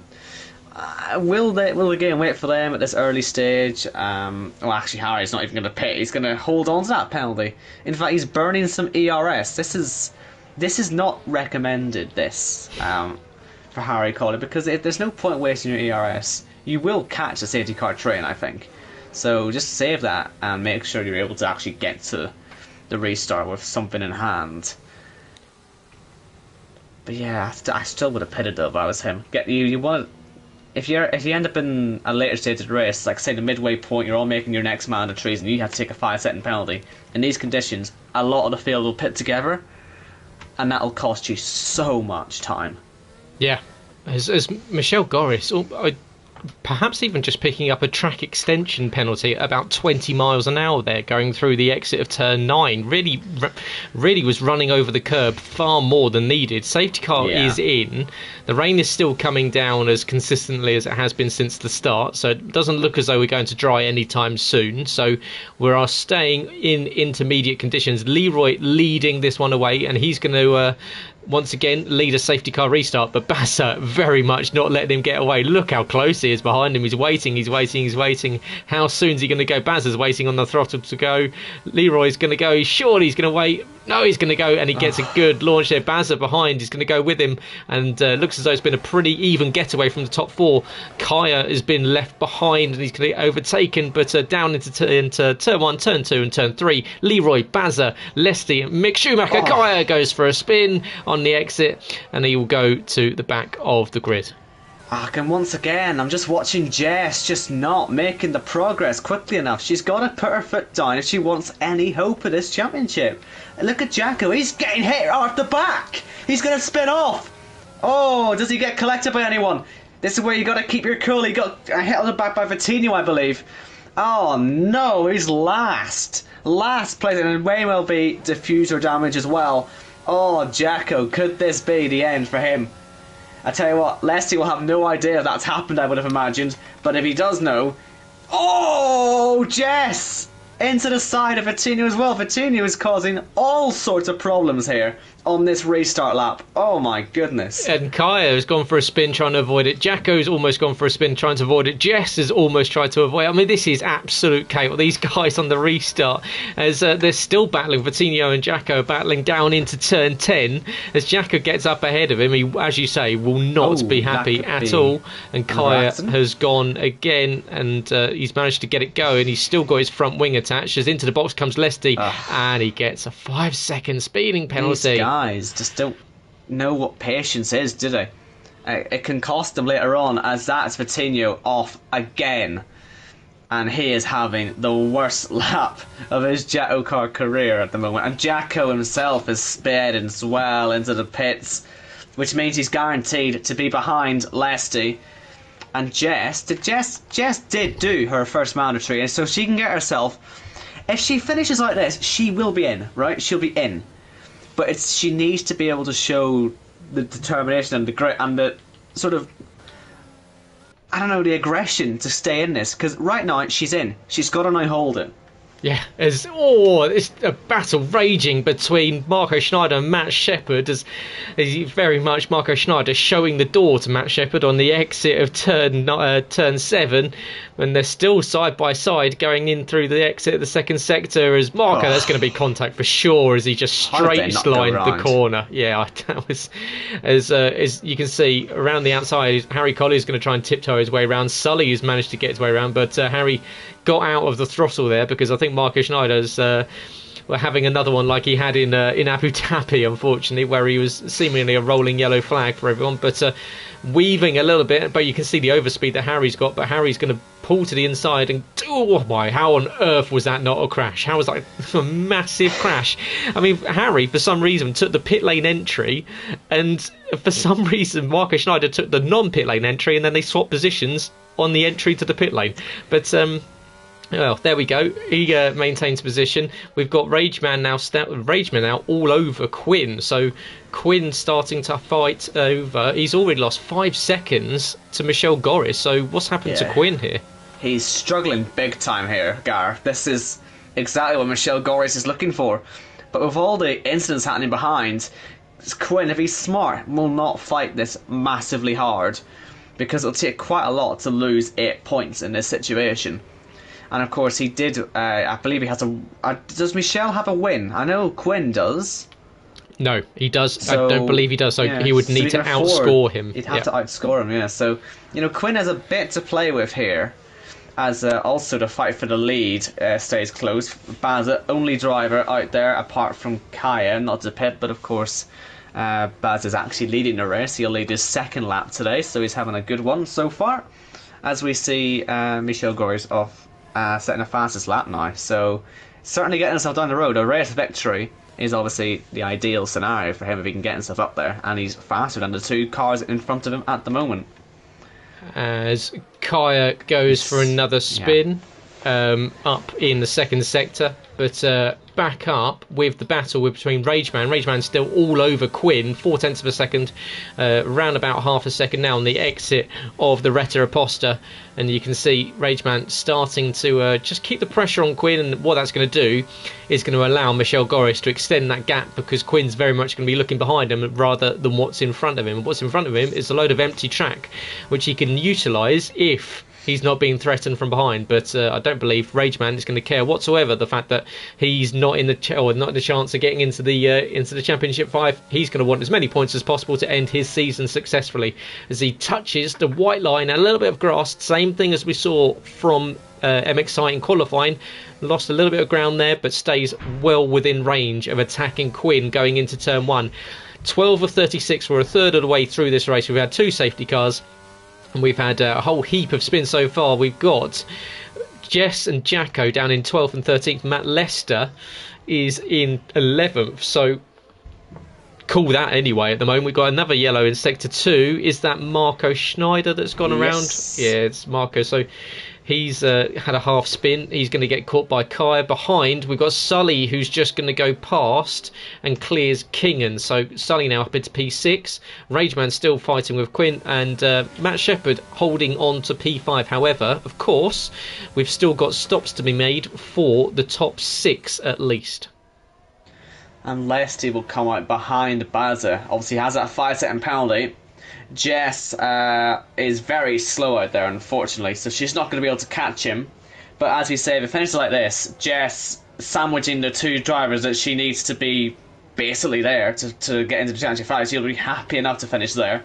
will the game wait for them at this early stage? Well, actually Harry's not even going to pit, he's going to hold on to that penalty. In fact, he's burning some ERS. This is not recommended, this. for Harry Colley, because there's no point wasting your ERS. You will catch a safety car train, I think. So just save that and make sure you're able to actually get to the restart with something in hand. But yeah, I still would have pitted though if I was him. You want, if you end up in a later stage of the race, like say the midway point, you're all making your next man of trees and you have to take a 5-second penalty. In these conditions, a lot of the field will pit together, and that'll cost you so much time. Yeah, as Michelle Goris, perhaps even just picking up a track extension penalty at about 20 miles an hour there, going through the exit of turn 9, really was running over the curb far more than needed. Safety car is in. The rain is still coming down as consistently as it has been since the start, so it doesn't look as though we're going to dry anytime soon. So we are staying in intermediate conditions. Leroy leading this one away, and he's going to once again lead a safety car restart, but Bassa very much not letting him get away. Look how close he is behind him. He's waiting. How soon is he going to go? Bassa's waiting on the throttle to go. Leroy's going to go. Surely he's going to wait. No, he's going to go, and he gets a good launch there. Bassa behind is going to go with him, and looks as though it's been a pretty even getaway from the top 4. Kaya has been left behind, and he's going to get overtaken, but down into turn 1, turn 2, and turn 3. Leroy, Bassa, Lesty, Mick Schumacher. Kaya goes for a spin on the exit, and he will go to the back of the grid. And once again, I'm just watching Jess just not making the progress quickly enough. She's got to put her foot down if she wants any hope of this championship. And look at Jacko, he's getting hit off the back. He's going to spin off. Oh, does he get collected by anyone? This is where you got to keep your cool. He got hit on the back by Vitinho, I believe. Oh no, he's last place, and it may well be diffuser damage as well. Oh, Jacko, could this be the end for him? I tell you what, Lesty will have no idea that's happened, I would have imagined. But if he does know... Oh, Jess! Into the side of Vitinho as well. Vitinho is causing all sorts of problems here on this restart lap. Oh my goodness. And Kaya has gone for a spin trying to avoid it. Jacko's almost gone for a spin trying to avoid it. Jess has almost tried to avoid it. I mean, this is absolute chaos. These guys on the restart, as they're still battling. Vitinho and Jacko battling down into turn 10. As Jacko gets up ahead of him, he, as you say, will not be happy at all. And Kaya has gone again, and he's managed to get it going. He's still got his front wing attached. As into the box comes Lesty, and he gets a 5-second speeding penalty. These guys just don't know what patience is, do they? It can cost them later on, as that's Vitinho off again, and he is having the worst lap of his JACKOCAR career at the moment. And Jacko himself is sped as well into the pits, which means he's guaranteed to be behind Lesty. And Jess did do her first mandatory, and so she can get herself. If she finishes like this, she will be in, right? She'll be in. But she needs to be able to show the determination and the grit and the sort of, I don't know, the aggression to stay in this. Because right now, she's in. She's got to now hold it. Yeah, it's a battle raging between Marco Schneider and Matt Shepherd, as very much Marco Schneider showing the door to Matt Shepherd on the exit of turn 7, and they're still side by side going in through the exit of the second sector. As Marco, that's going to be contact for sure, as he just straight lined the corner. Yeah, that was as you can see around the outside. Harry Colley is going to try and tiptoe his way around. Sully has managed to get his way around, but Harry got out of the throttle there, because I think Marco Schneider's having another one like he had in Abu Dhabi, unfortunately, where he was seemingly a rolling yellow flag for everyone, but weaving a little bit. But you can see the overspeed that Harry's got, but Harry's going to pull to the inside, and oh my, how on earth was that not a crash? How was that a massive crash? I mean, Harry for some reason took the pit lane entry, and for some reason Marco Schneider took the non-pit lane entry, and then they swapped positions on the entry to the pit lane. But well, there we go. He maintains position. We've got Rageman now all over Quinn. So Quinn starting to fight over. He's already lost 5 seconds to Michelle Goris. So what's happened to Quinn here? He's struggling big time here, Gar. This is exactly what Michelle Goris is looking for. But with all the incidents happening behind, Quinn, if he's smart, will not fight this massively hard, because it'll take quite a lot to lose 8 points in this situation. And of course he did, I believe he has a... does Michelle have a win? I know Quinn does. No, he does. So, I don't believe he does. So yeah, he would so need to even outscore him. He'd have to outscore him, yeah. So, Quinn has a bit to play with here, as also the fight for the lead stays close. Baz, only driver out there apart from Kaya, not to pit, but of course Baz is actually leading the race. He'll lead his second lap today, so he's having a good one so far. As we see Michel Goris off setting the fastest lap now, so certainly getting himself down the road. A race victory is obviously the ideal scenario for him if he can get himself up there, and he's faster than the two cars in front of him at the moment. As Kaya goes for another spin up in the second sector, but back up with the battle between Rageman. Rageman's still all over Quinn, 0.4 of a second, round about half a second now on the exit of the Retta Aposta, and you can see Rageman starting to just keep the pressure on Quinn, and what that's going to do is going to allow Michel Goris to extend that gap, because Quinn's very much going to be looking behind him rather than what's in front of him. What's in front of him is a load of empty track, which he can utilise if he's not being threatened from behind. But I don't believe Rageman is going to care whatsoever the fact that he's not in the chance of getting into the Championship 5. He's going to want as many points as possible to end his season successfully, as he touches the white line, a little bit of grass, same thing as we saw from MXI in qualifying. Lost a little bit of ground there, but stays well within range of attacking Quinn going into turn 1. 12 of 36, we're a third of the way through this race. We've had 2 safety cars, and we've had a whole heap of spins so far. We've got Jess and Jacko down in 12th and 13th. Matt Lester is in 11th. So call that anyway at the moment. We've got another yellow in sector 2. Is that Marco Schneider that's gone around? Yeah, it's Marco. So he's had a half spin. He's going to get caught by Kaya. Behind, we've got Sully, who's just going to go past and clears Kingan. So Sully now up into P6. Rageman still fighting with Quinn, and Matt Shepherd holding on to P5. However, of course, we've still got stops to be made for the top 6 at least. And Lesty will come out behind Baza. Obviously has that 5-second penalty. Jess is very slow out there, unfortunately, so she's not going to be able to catch him. But as we say, if it finishes like this, Jess sandwiching the 2 drivers that she needs to be basically there to get into the championship 5, she'll be happy enough to finish there.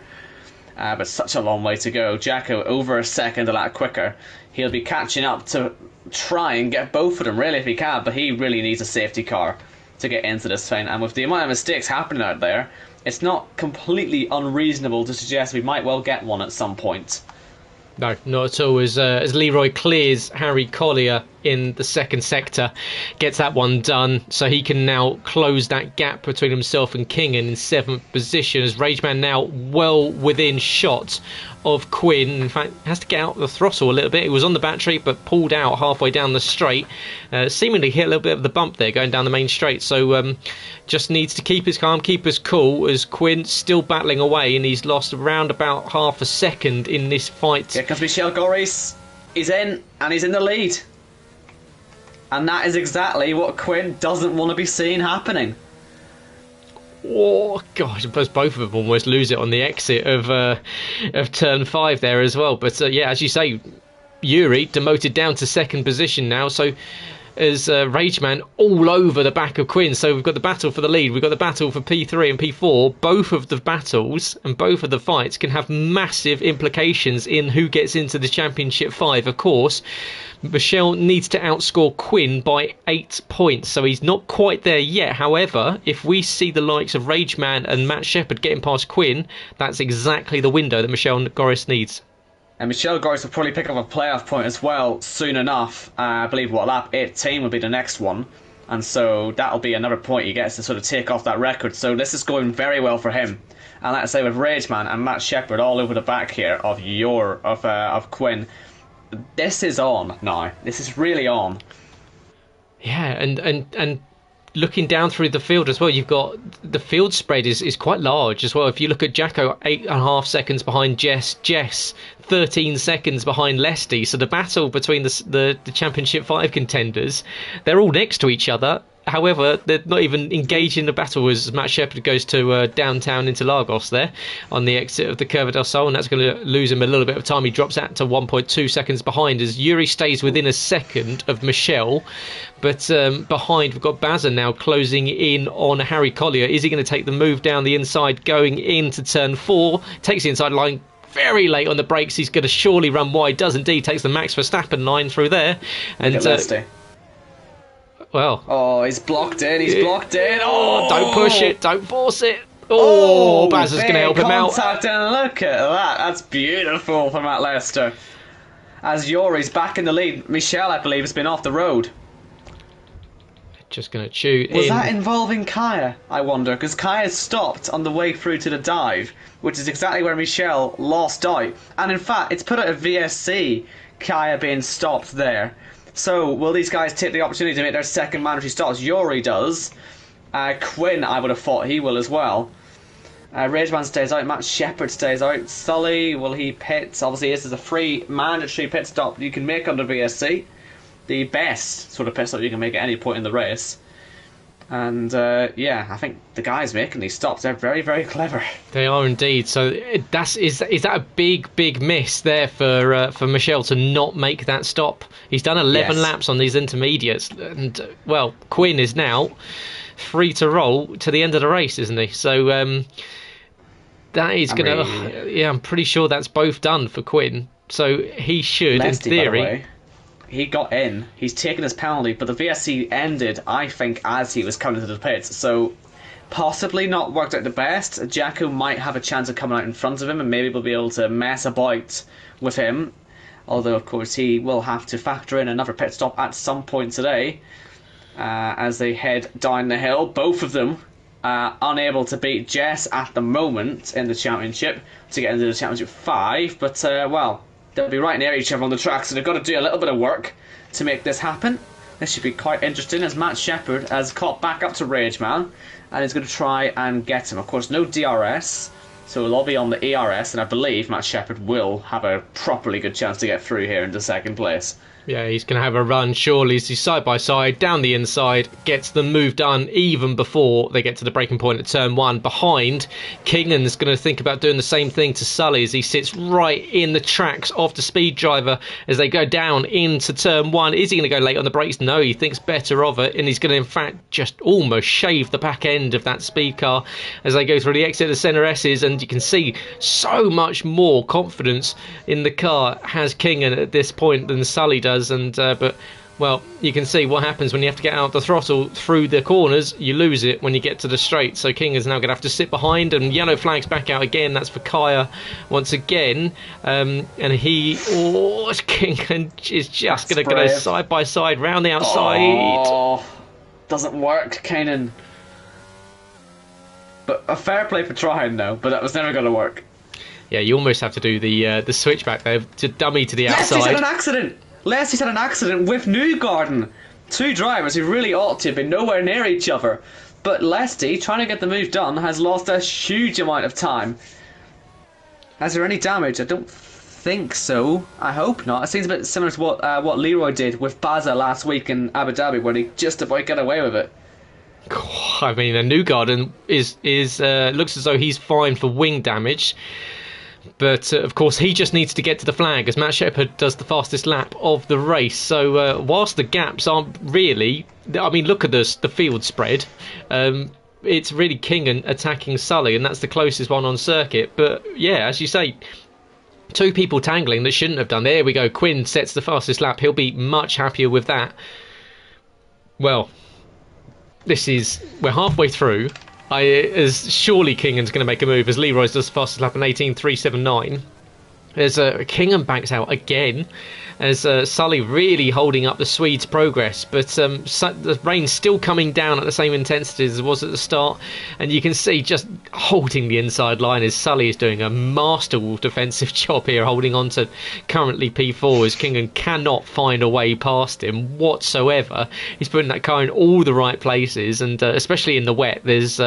But such a long way to go. Jacko over a second a lot quicker. He'll be catching up to try and get both of them, really, if he can, but he really needs a safety car to get into this thing. And with the amount of mistakes happening out there, it's not completely unreasonable to suggest we might well get one at some point. No, not at all. As Leroy clears Harry Collier in the second sector, gets that one done, so he can now close that gap between himself and Kingan in 7th position, as Rageman now well within shot of Quinn. In fact, has to get out the throttle a little bit. He was on the battery but pulled out halfway down the straight, seemingly hit a little bit of the bump there going down the main straight, so just needs to keep his calm, keep his cool, as Quinn still battling away, and he's lost around about half a second in this fight. Yeah, because Michel Goris is in, and he's in the lead. And that is exactly what Quinn doesn't want to be seeing happening. Oh gosh, I suppose both of them almost lose it on the exit of turn 5 there as well. But yeah, as you say, Yuri demoted down to 2nd position now, so as Rageman all over the back of Quinn. So we've got the battle for the lead, we've got the battle for P3 and P4. Both of the battles and both of the fights can have massive implications in who gets into the Championship 5. Of course, Michel needs to outscore Quinn by 8 points, so he's not quite there yet. However, if we see the likes of Rageman and Matt Shepherd getting past Quinn, that's exactly the window that Michel Goris needs. And Michel Goris will probably pick up a playoff point as well soon enough. I believe lap 18 will be the next one, and so that'll be another point he gets to sort of take off that record. So this is going very well for him. And like I say, with Rageman and Matt Shepherd all over the back here of Quinn, this is on now. This is really on. Yeah, and looking down through the field as well, you've got the field spread is quite large as well. If you look at Jacko, 8.5 seconds behind Jess 13 seconds behind Lesty. So the battle between the Championship 5 contenders, they're all next to each other, However, they're not even engaged in the battle as Matt Shepherd goes to downtown into Lagos there on the exit of the Curva del Sol, and that's going to lose him a little bit of time. He drops out to 1.2 seconds behind as Yuri stays within a second of Michel. But behind, we've got Bazza now closing in on Harry Collier. Is he going to take the move down the inside going into turn 4? Takes the inside line very late on the brakes. He's going to surely run wide. Does indeed. Takes the Max Verstappen line through there. And well, oh, he's blocked in. He's blocked in. Oh, don't push it. Don't force it. Oh, Bazza's going to help him out. And look at that. That's beautiful from Matt Lester. As Yuri's back in the lead. Michel, I believe, has been off the road. Just going to shoot Was that involving Kaya, I wonder? Because Kaya stopped on the way through to the dive, which is exactly where Michel lost out. And in fact, it's put out a VSC, Kaya being stopped there. So, will these guys take the opportunity to make their second mandatory stops? Yuri does. Quinn, I would have thought he will as well. Rageman stays out. Matt Shepherd stays out. Sully, will he pit? Obviously, this is a free mandatory pit stop you can make under VSC. The best sort of pit stop you can make at any point in the race. And yeah, I think the guys making these stops, they're very, very clever. They are indeed. So is that a big miss there for Michel to not make that stop? He's done 11 laps on these intermediates, and well, Quinn is now free to roll to the end of the race, isn't he? So that is I'm pretty sure that's both done for Quinn. So he should, Lesty, in theory. He got in. He's taken his penalty, but the VSC ended, I think, as he was coming to the pits. So, possibly not worked out the best. Jacko might have a chance of coming out in front of him, and maybe we'll be able to mess about with him. Although, of course, he will have to factor in another pit stop at some point today as they head down the hill. Both of them unable to beat Jess at the moment in the championship to get into the championship 5. But, well, they'll be right near each other on the track, so they've got to do a little bit of work to make this happen. This should be quite interesting as Matt Shepherd has caught back up to Rageman and is going to try and get him. Of course, no DRS, so we'll all be on the ERS, and I believe Matt Shepherd will have a properly good chance to get through here into second place. Yeah, he's going to have a run, surely, as he's side by side, down the inside, gets the move done even before they get to the breaking point at turn 1. Behind, Kingan's going to think about doing the same thing to Sully as he sits right in the tracks of the speed driver as they go down into turn 1. Is he going to go late on the brakes? No, he thinks better of it, and he's going to, in fact, just almost shave the back end of that speed car as they go through the exit of the centre S's, and you can see so much more confidence in the car has Kingan at this point than Sully does. And but well, you can see what happens when you have to get out the throttle through the corners. You lose it when you get to the straight. So King is now going to have to sit behind, and yellow flags back out again. That's for Kaya once again, and King is just going to go side by side round the outside. Oh, doesn't work, Kanan. But a fair play for trying, though. But that was never going to work. Yeah, you almost have to do the switchback there to dummy to the outside. Leslie's had an accident. Leslie's had an accident with Newgarden. Two drivers who really ought to have been nowhere near each other. But Leslie, trying to get the move done, has lost a huge amount of time. Is there any damage? I don't think so. I hope not. It seems a bit similar to what Leroy did with Bazza last week in Abu Dhabi, when he just about got away with it. I mean, a Newgarden is looks as though he's fine for wing damage. But, of course, he just needs to get to the flag as Matt Shepherd does the fastest lap of the race. So, whilst the gaps aren't really... I mean, look at this, the field spread. It's really Kingan attacking Sully, and that's the closest one on circuit. But, yeah, as you say, two people tangling that shouldn't have done. There we go. Quinn sets the fastest lap. He'll be much happier with that. Well, we're halfway through. As surely Kingan's going to make a move as Leroy's does the fastest lap in 18.379. As Kingan banks out again, as Sully really holding up the Swedes' progress, but the rain's still coming down at the same intensity as it was at the start, and you can see just holding the inside line as Sully is doing a masterful defensive job here, holding on to currently P4 as Kingan cannot find a way past him whatsoever. He's putting that car in all the right places, and especially in the wet, there's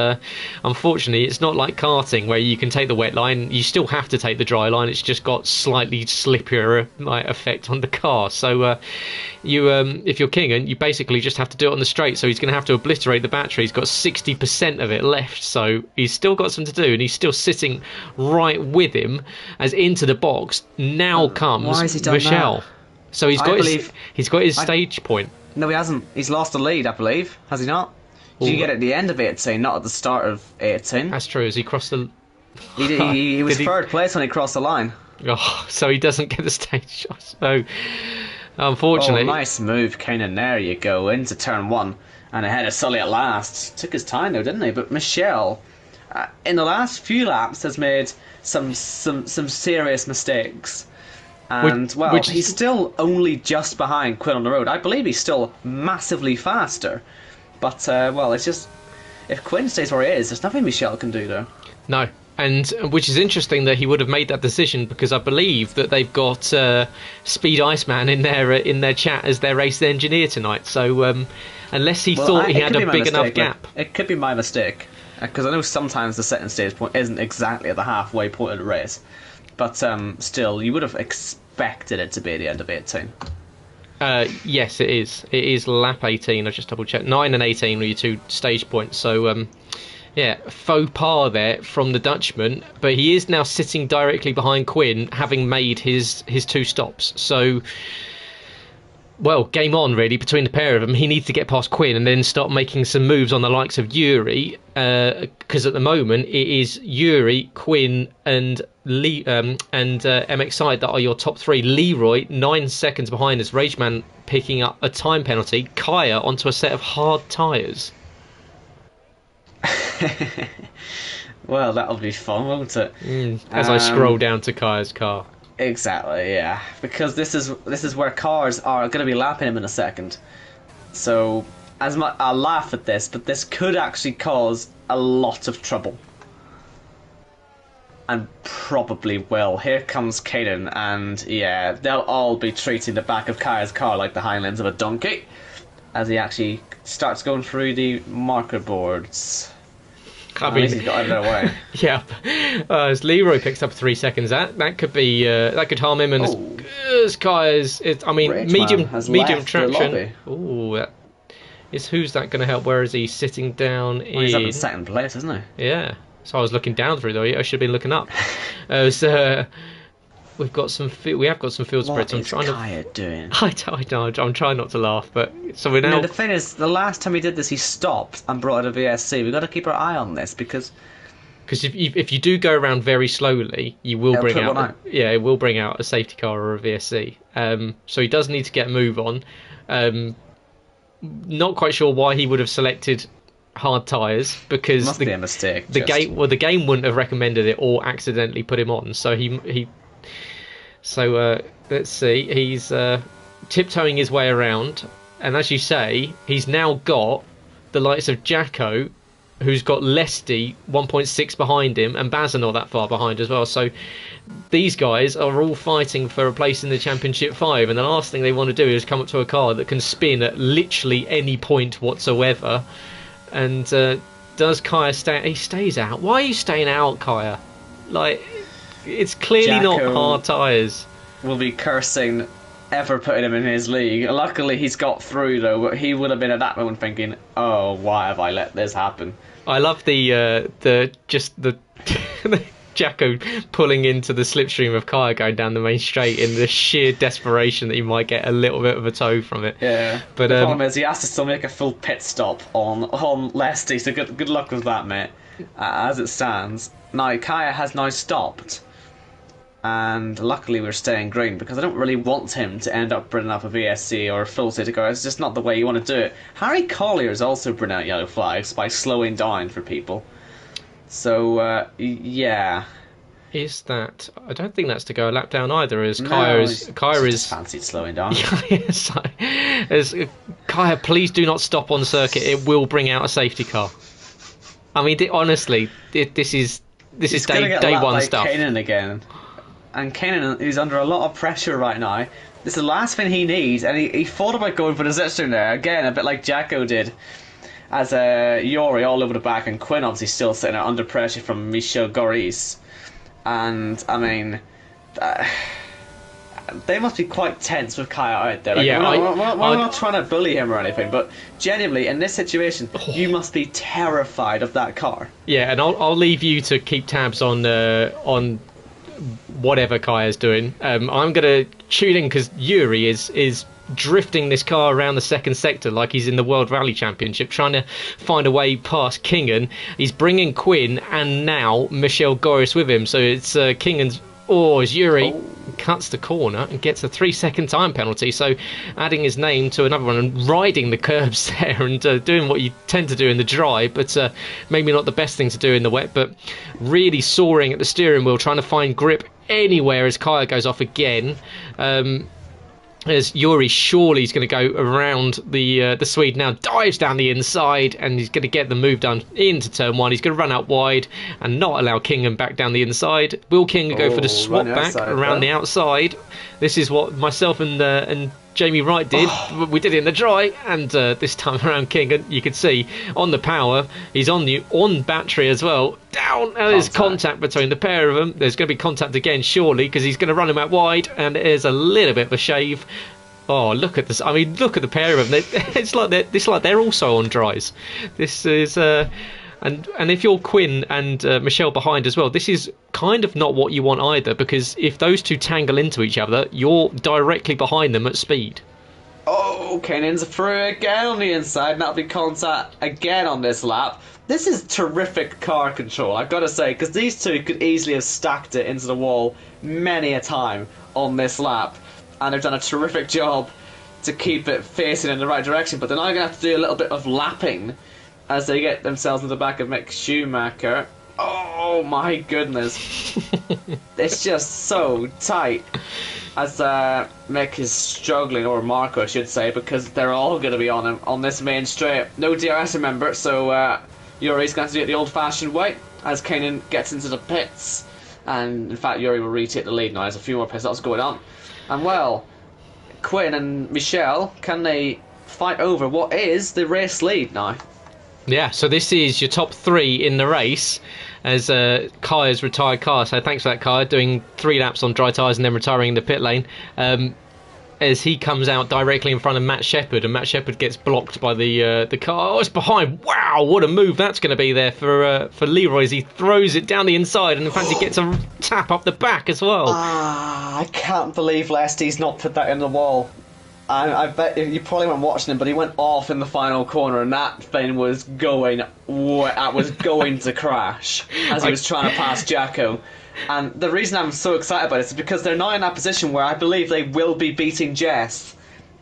unfortunately it's not like karting where you can take the wet line, you still have to take the dry line. It's just got got slightly slippier like effect on the car. So you if you're Kingan, you basically just have to do it on the straight. So he's going to have to obliterate the battery. He's got 60% of it left, so he's still got some to do, and he's still sitting right with him as into the box. Now comes why has he done Michelle. that? So he's got his stage point. No, he hasn't. He's lost the lead, I believe. Has he not? Did you get it at the end of 18, not at the start of 18? That's true. As he crossed the... He was third place when he crossed the line. Oh, so he doesn't get the stage shot. So, unfortunately... Oh, nice move, Kanan. There you go, into turn 1. And ahead of Sully at last. Took his time, though, didn't he? But Michelle, in the last few laps, has made some serious mistakes. And, he's still only just behind Quinn on the road. I believe he's still massively faster. But, it's just... If Quinn stays where he is, there's nothing Michelle can do, though. No. And which is interesting that he would have made that decision, because I believe that they've got Speed Iceman in their chat as their race engineer tonight. So unless he thought he had a big enough gap. It could be my mistake. Because I know sometimes the second stage point isn't exactly at the halfway point of the race. But still, you would have expected it to be the end of 18. Yes, it is. It is lap 18. I've just double checked. 9 and 18 were your 2 stage points. So, faux pas there from the Dutchman. But he is now sitting directly behind Quinn, having made his 2 stops. So, well, game on, really, between the pair of them. He needs to get past Quinn and then start making some moves on the likes of Yuri. Because at the moment, it is Yuri, Quinn, and MXI that are your top 3. Leroy 9 seconds behind us. Rageman picking up a time penalty. Kaya onto a set of hard tyres. Well, that'll be fun, won't it? As I scroll down to Kaya's car. Exactly, yeah. Because this is where cars are going to be lapping him in a second. So, I'll laugh at this, but this could actually cause a lot of trouble. And probably will. Here comes Caden, and yeah, they'll all be treating the back of Kaya's car like the hind limbs of a donkey, as he actually starts going through the marker boards. I mean, he's got out of their way. Yeah, as Leroy picks up 3 seconds, that could be that could harm him. And as Kaya's, medium traction. Oh, that is who's that going to help? Where is he sitting down? He's up in second place, isn't he? Yeah. So I was looking down through though. I should have been looking up. We have got some field spreads. What is Kaya doing? I know. I'm trying not to laugh, but so we're now. The thing is, the last time he did this, he stopped and brought out a VSC. We've got to keep our eye on this because if you do go around very slowly, you will bring out. Yeah, it will bring out a safety car or a VSC. So he does need to get a move on. Not quite sure why he would have selected hard tyres, because must be a mistake. The game wouldn't have recommended it or accidentally put him on. So let's see. He's tiptoeing his way around, and as you say, he's now got the likes of Jacko, who's got Lesty 1.6 behind him, and Bazza not that far behind as well. So these guys are all fighting for a place in the Championship 5, and the last thing they want to do is come up to a car that can spin at literally any point whatsoever. And does Kaya stay? He stays out. Why are you staying out, Kaya? Like, it's clearly Jacko not hard tyres. Will be cursing ever putting him in his league. Luckily he's got through though, but he would have been at that moment thinking, oh, why have I let this happen? I love the Jacko pulling into the slipstream of Kaya going down the main straight in the sheer desperation that he might get a little bit of a tow from it. Yeah, but the problem is he has to still make a full pit stop on Lesty, so good luck with that, mate. As it stands, now Kaya has now stopped, and luckily we're staying green because I don't really want him to end up bringing up a VSC or a full safety car. It's just not the way you want to do it. Harry Collier is also bringing out yellow flags by slowing down for people. So, yeah. Is that... I don't think that's to go a lap down either, as No, Kaya is fancied slowing down. Yes, Kaya, please do not stop on circuit. It will bring out a safety car. I mean, honestly, this is day one stuff. Kanan again. And Kanan is under a lot of pressure right now. This is the last thing he needs, and he thought about going for the zitster there. Again, a bit like Jacko did. As Yori all over the back, and Quinn obviously still sitting there under pressure from Michel Goris. And, I mean, They must be quite tense with Kaya out there. Like, Yeah, we're not trying to bully him or anything, but genuinely, in this situation, you must be terrified of that car. Yeah, and I'll leave you to keep tabs on whatever Kaya's doing. I'm going to tune in because Yuri is drifting this car around the second sector like he's in the World Rally Championship, trying to find a way past Kingen. He's bringing Quinn and now Michel Goris with him, so it's Kingen's. As Yuri cuts the corner and gets a 3-second time penalty, so adding his name to another one and riding the curbs there and doing what you tend to do in the dry, but maybe not the best thing to do in the wet, but really soaring at the steering wheel, trying to find grip anywhere as Kaya goes off again. As Yuri surely is going to go around the Swede now, dives down the inside, and he's going to get the move done into turn one. He's going to run out wide and not allow Kingen back down the inside. Will Kingen go for the swap back around the outside? This is what myself and Jamie Wright did. We did it in the dry, and this time around Kingen, you could see on the power, he's on battery as well. Down, there's contact between the pair of them. There's going to be contact again, surely, because he's going to run him out wide, and there's a little bit of a shave. Oh, look at this! I mean, look at the pair of them. It's like they're also on dries. This is and if you're Quinn and Michelle behind as well, this is kind of not what you want either, because if those two tangle into each other, you're directly behind them at speed. Oh, Kennan's through again on the inside, and that'll be contact again on this lap. This is terrific car control, I've got to say, because these two could easily have stacked it into the wall many a time on this lap, and they've done a terrific job to keep it facing in the right direction, but they're now going to have to do a little bit of lapping as they get themselves in the back of Mick Schumacher. Oh my goodness. It's just so tight as Mick is struggling, or Marco I should say, because they're all going to be on him on this main straight. No DRS, remember, so Yuri's going to have to do it the old-fashioned way as Kanan gets into the pits. And in fact, Yuri will retake the lead now. There's a few more pit stops going on. And well, Quinn and Michelle, can they fight over what is the race lead now? Yeah, so this is your top three in the race as Kaya's retired car. So thanks for that, Kaya, doing 3 laps on dry tyres and then retiring in the pit lane. As he comes out directly in front of Matt Shepherd, and Matt Shepherd gets blocked by the car. Oh, it's behind. Wow, what a move that's going to be there for Leroy as he throws it down the inside, and in fact he gets a tap up the back as well. I can't believe Lesty's not put that in the wall. I bet you probably weren't watching him, but he went off in the final corner, and that thing was going to crash as he was trying to pass Jacko. And the reason I'm so excited about it is because they're now in that position where I believe they will be beating Jess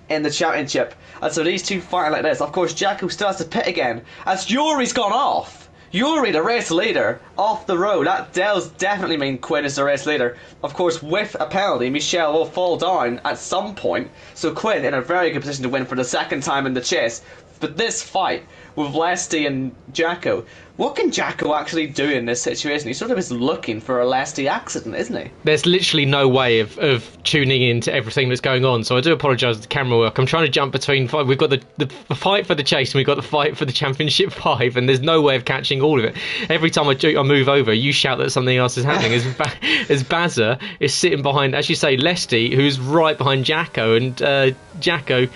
in the championship. And so these two fighting like this. Of course, Jacko still has to pit again as Yuri's gone off. Yuri, the race leader, off the road. That does definitely mean Quinn is the race leader. Of course, with a penalty, Michelle will fall down at some point. So Quinn in a very good position to win for the second time in the chase. But this fight with Lesty and Jacko, what can Jacko actually do in this situation? He sort of is looking for a Lesty accident, isn't he? There's literally no way of tuning into everything that's going on, so I do apologise for the camera work. I'm trying to jump between five. We've got the fight for the chase and we've got the fight for the Championship 5, and there's no way of catching all of it. Every time I move over, you shout that something else is happening as Bazza is sitting behind, as you say, Lesty, who's right behind Jacko, and Jacko,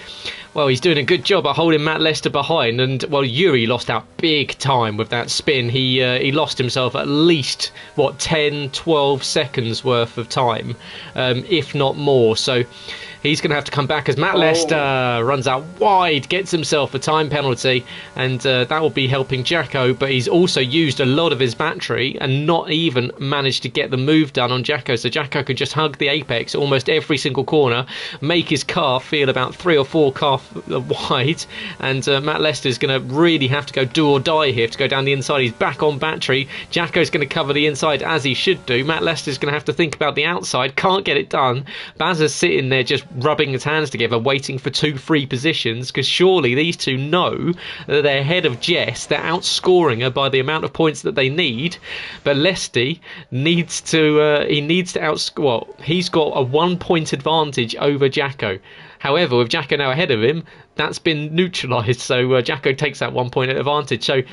well, he's doing a good job at holding Matt Lester behind, and well, Yuri lost out big time with that spin. He lost himself at least 10, 12 seconds worth of time, if not more. So he's going to have to come back as Matt Lester runs out wide, gets himself a time penalty, and that will be helping Jacko, but he's also used a lot of his battery and not even managed to get the move done on Jacko, so Jacko can just hug the apex almost every single corner, make his car feel about 3 or 4 car wide, and Matt Lester's going to really have to go do or die here to go down the inside. He's back on battery. Jacko's going to cover the inside as he should do. Matt Lester's going to have to think about the outside, can't get it done. Bazza's sitting there just rubbing his hands together, waiting for 2 free positions, because surely these two know that they're ahead of Jess. They're outscoring her by the amount of points that they need, but Lesty needs to outscore. Well, he's got a 1-point advantage over Jacko. However, with Jacko now ahead of him, that's been neutralised, so Jacko takes that 1-point advantage. So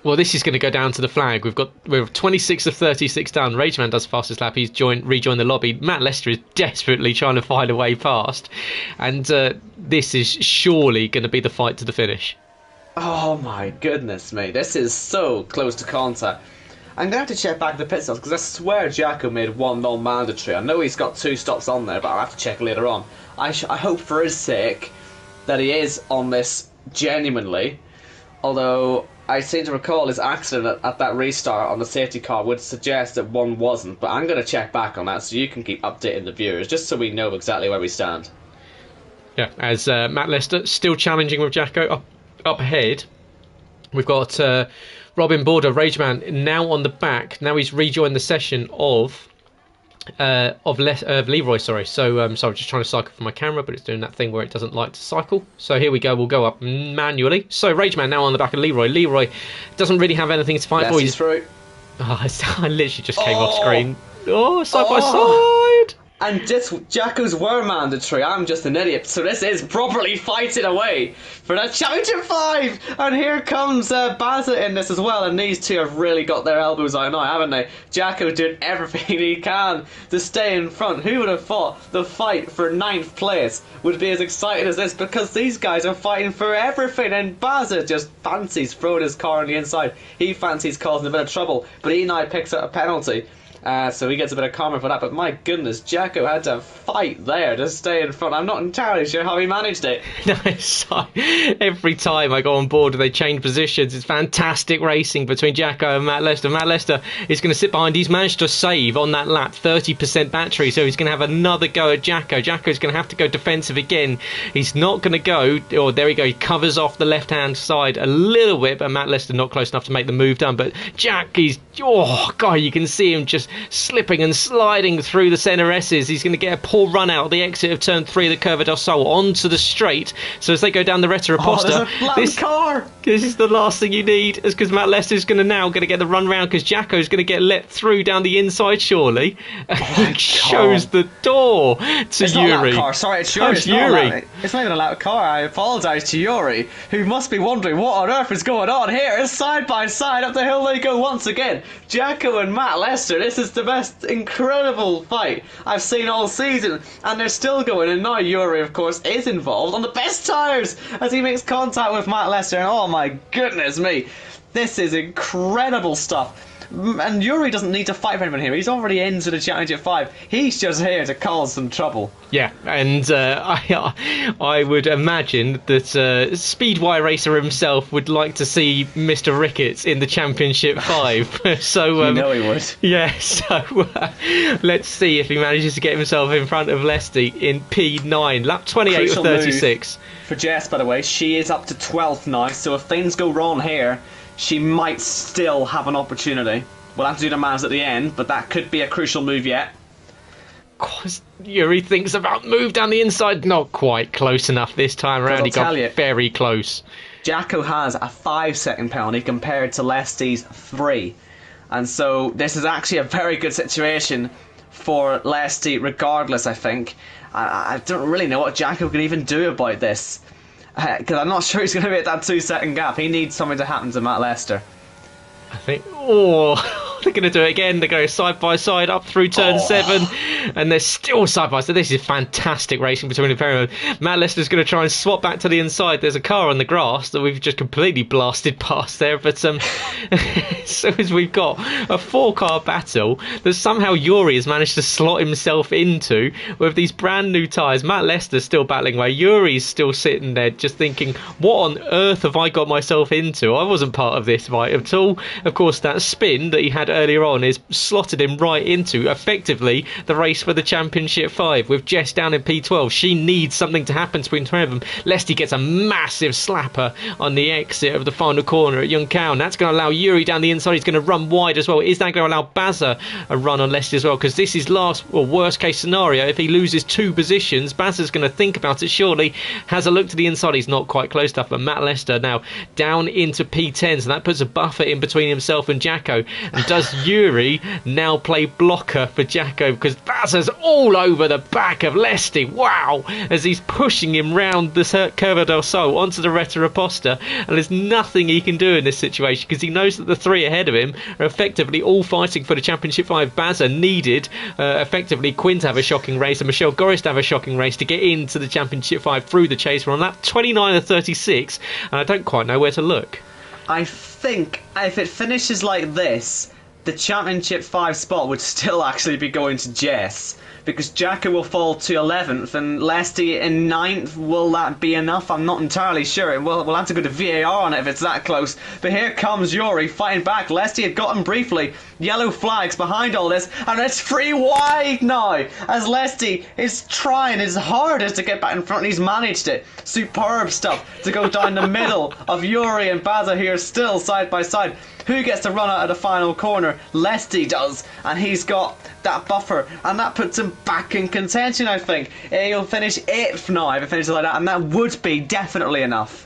Well, this is going to go down to the flag. We're 26 of 36 done. Rageman does fastest lap. He's rejoined the lobby. Matt Lester is desperately trying to find a way past, and this is surely going to be the fight to the finish. Oh my goodness me, this is so close to contact. I'm going to have to check back the pit stops because I swear Jacko made one non-mandatory. I know he's got 2 stops on there, but I'll have to check later on. I hope for his sake that he is on this genuinely, although I seem to recall his accident at that restart on the safety car would suggest that one wasn't, but I'm going to check back on that so you can keep updating the viewers, just so we know exactly where we stand. Yeah, as Matt Lester still challenging with Jacko up ahead. We've got Robin Border, Rageman, now on the back. Now he's rejoined the session of Leroy, sorry. So I'm just trying to cycle for my camera, but it's doing that thing where it doesn't like to cycle. So here we go, we'll go up manually. So Rageman now on the back of Leroy. Leroy doesn't really have anything to fight for. He's through. Oh, I literally just came off screen. Oh, side by side. And Jacko's were mandatory. I'm just an idiot. So this is properly fighting away for that Championship 5. And here comes Baza in this as well. And these two have really got their elbows out now, haven't they? Jacko doing everything he can to stay in front. Who would have thought the fight for 9th place would be as exciting as this? Because these guys are fighting for everything. And Baza just fancies throwing his car on the inside. He fancies causing a bit of trouble. But he now picks up a penalty. So he gets a bit of karma for that, but my goodness, Jacko had to fight there to stay in front. I'm not entirely sure how he managed it. No, every time I go on board, they change positions. It's fantastic racing between Jacko and Matt Lester. Matt Lester is going to sit behind. He's managed to save on that lap 30% battery, so he's going to have another go at Jacko. Jacko's going to have to go defensive again. He's not going to go. Oh, there we go. He covers off the left-hand side a little bit, but Matt Lester not close enough to make the move done. But Jack, God, you can see him just slipping and sliding through the centre S's. He's going to get a poor run out the exit of turn 3 of the Curva del Sol onto the straight. So as they go down the Retta Aposta, this is the last thing you need, is because Matt Lester's going to get the run round because Jacko's going to get let through down the inside, surely. He shows the door to it's Yuri. Not a car. Sorry, it's Yuri. It's Yuri. It's not even a loud car. I apologise to Yuri, who must be wondering what on earth is going on here. It's side by side up the hill they go once again. Jacko and Matt Lester, this is the best incredible fight I've seen all season, and they're still going, and now Yuri of course is involved on the best tyres as he makes contact with Matt Lester, and oh my goodness me, this is incredible stuff. And Yuri doesn't need to fight for anyone here. He's already into the Championship 5. He's just here to cause some trouble. Yeah, and I would imagine that Speedway racer himself would like to see Mr. Ricketts in the Championship 5. So you know he would. Yeah, so let's see if he manages to get himself in front of Lesty in P9, lap 28 Crucial of 36. For Jess, by the way, she is up to 12th now, so if things go wrong here, she might still have an opportunity. We'll have to do the maths at the end, but that could be a crucial move yet. Of course, Yuri thinks about move down the inside. Not quite close enough this time around. He got very close. Jacko has a 5-second penalty compared to Lesty's 3. And so this is actually a very good situation for Lesty regardless, I think. I don't really know what Jacko can even do about this. Because I'm not sure he's going to be at that 2-second gap. He needs something to happen to Matt Lester. I think, they're going to do it again. They're going side by side up through turn 7, and they're still side by side. This is fantastic racing between the pair of them. Matt Lester's going to try and swap back to the inside. There's a car on the grass that we've just completely blasted past there, but so as we've got a 4-car battle that somehow Yuri has managed to slot himself into with these brand new tyres. Matt Lester's still battling away. Yuri's still sitting there just thinking, what on earth have I got myself into? I wasn't part of this fight at all. Of course, that spin that he had earlier on is slotted him right into effectively the race for the Championship 5 with Jess down in P12. She needs something to happen between two of them. Lesty gets a massive slapper on the exit of the final corner at Yunkao. That's going to allow Yuri down the inside. He's going to run wide as well. Is that going to allow Baza a run on Lesty as well? Because this is worst case scenario. If he loses 2 positions, Baza's going to think about it surely. Has a look to the inside. He's not quite close enough, but Matt Lester now down into P10, so that puts a buffer in between himself and Jacko, and does Yuri now play blocker for Jacko? Because Bazza's all over the back of Lesty. Wow! As he's pushing him round the Curva del Sol onto the Retta Riposta, and there's nothing he can do in this situation because he knows that the three ahead of him are effectively all fighting for the Championship 5. Bazza needed effectively Quinn to have a shocking race and Michelle Goris to have a shocking race to get into the Championship 5 through the chase. We're on lap 29 of 36, and I don't quite know where to look. I think if it finishes like this, the Championship 5 spot would still actually be going to Jess, because Jacko will fall to 11th and Lesty in 9th. Will that be enough? I'm not entirely sure. We'll have to go to VAR on it if it's that close. But here comes Yuri fighting back. Lesty had got him briefly. Yellow flags behind all this, and it's 3 wide now as Lesty is trying his hardest to get back in front, and he's managed it. Superb stuff to go down the middle of Yuri and Bazza here, still side by side. Who gets to run out of the final corner? Lesty does, and he's got that buffer, and that puts him back in contention, I think. He'll finish 8th now if it finishes like that, and that would be definitely enough.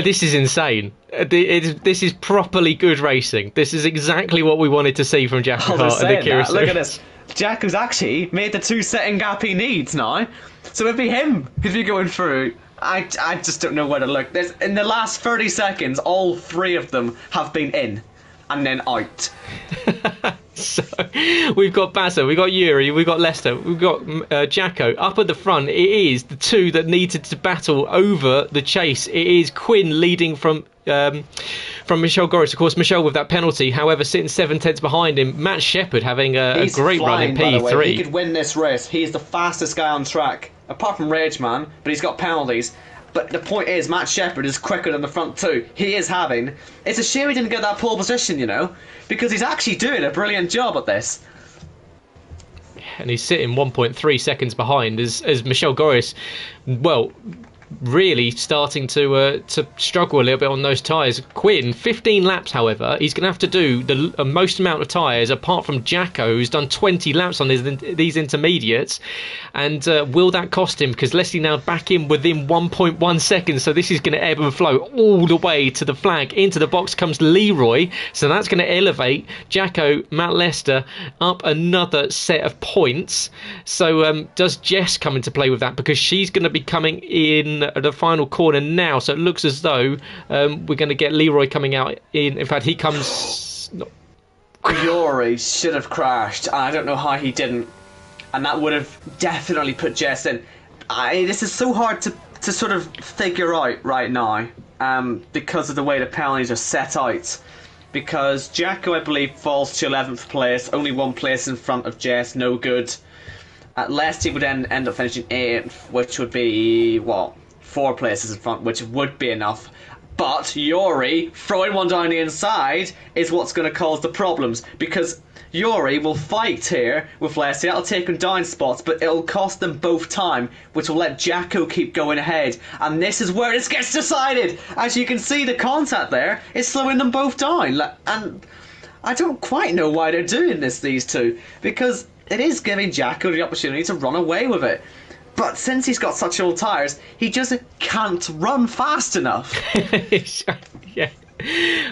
This is insane. This is properly good racing. This is exactly what we wanted to see from JACKOCAR and Akira. Look at this. Jacko's actually made the 2-second gap he needs now, so it'd be him who'd be going through. I just don't know where to look. In the last 30 seconds, all 3 of them have been in and then out. So we've got Bazza, we've got Yuri, we've got Lester, we've got Jacko. Up at the front, it is the 2 that needed to battle over the chase. It is Quinn leading from Michelle Goris. Of course, Michelle with that penalty, however, sitting 7/10 behind him. Matt Shepherd having a great run in P3. He could win this race. He's the fastest guy on track, apart from Rage Man, but he's got penalties. But the point is, Matt Shepherd is quicker than the front 2. He is having. It's a shame he didn't get that pole position, you know, because he's actually doing a brilliant job at this. And he's sitting 1.3 seconds behind as Michelle Goris, well, really starting to struggle a little bit on those tyres. Quinn, 15 laps, however, he's going to have to do the most amount of tyres, apart from Jacko, who's done 20 laps on these intermediates. And will that cost him? Because Leslie now back in within 1.1 seconds, so this is going to ebb and flow all the way to the flag. Into the box comes Leroy, so that's going to elevate Jacko, Matt Lester up another set of points. So does Jess come into play with that? Because she's going to be coming in the final corner now, so it looks as though we're going to get Leroy coming out in fact, he comes. Yuri should have crashed, and I don't know how he didn't, and that would have definitely put Jess in. This is so hard to sort of figure out right now, because of the way the penalties are set out. Because Jacko, I believe, falls to 11th place, only 1 place in front of Jess, no good. At least he would end up finishing 8th, which would be, what, 4 places in front, which would be enough. But Yuri throwing one down the inside is what's going to cause the problems, because Yuri will fight here with Leslie. That'll take him down spots, but it'll cost them both time, which will let Jacko keep going ahead. And this is where this gets decided. As you can see, the contact there is slowing them both down. And I don't quite know why they're doing this, these two, because it is giving Jacko the opportunity to run away with it. But since he's got such old tyres, he just can't run fast enough. Yeah.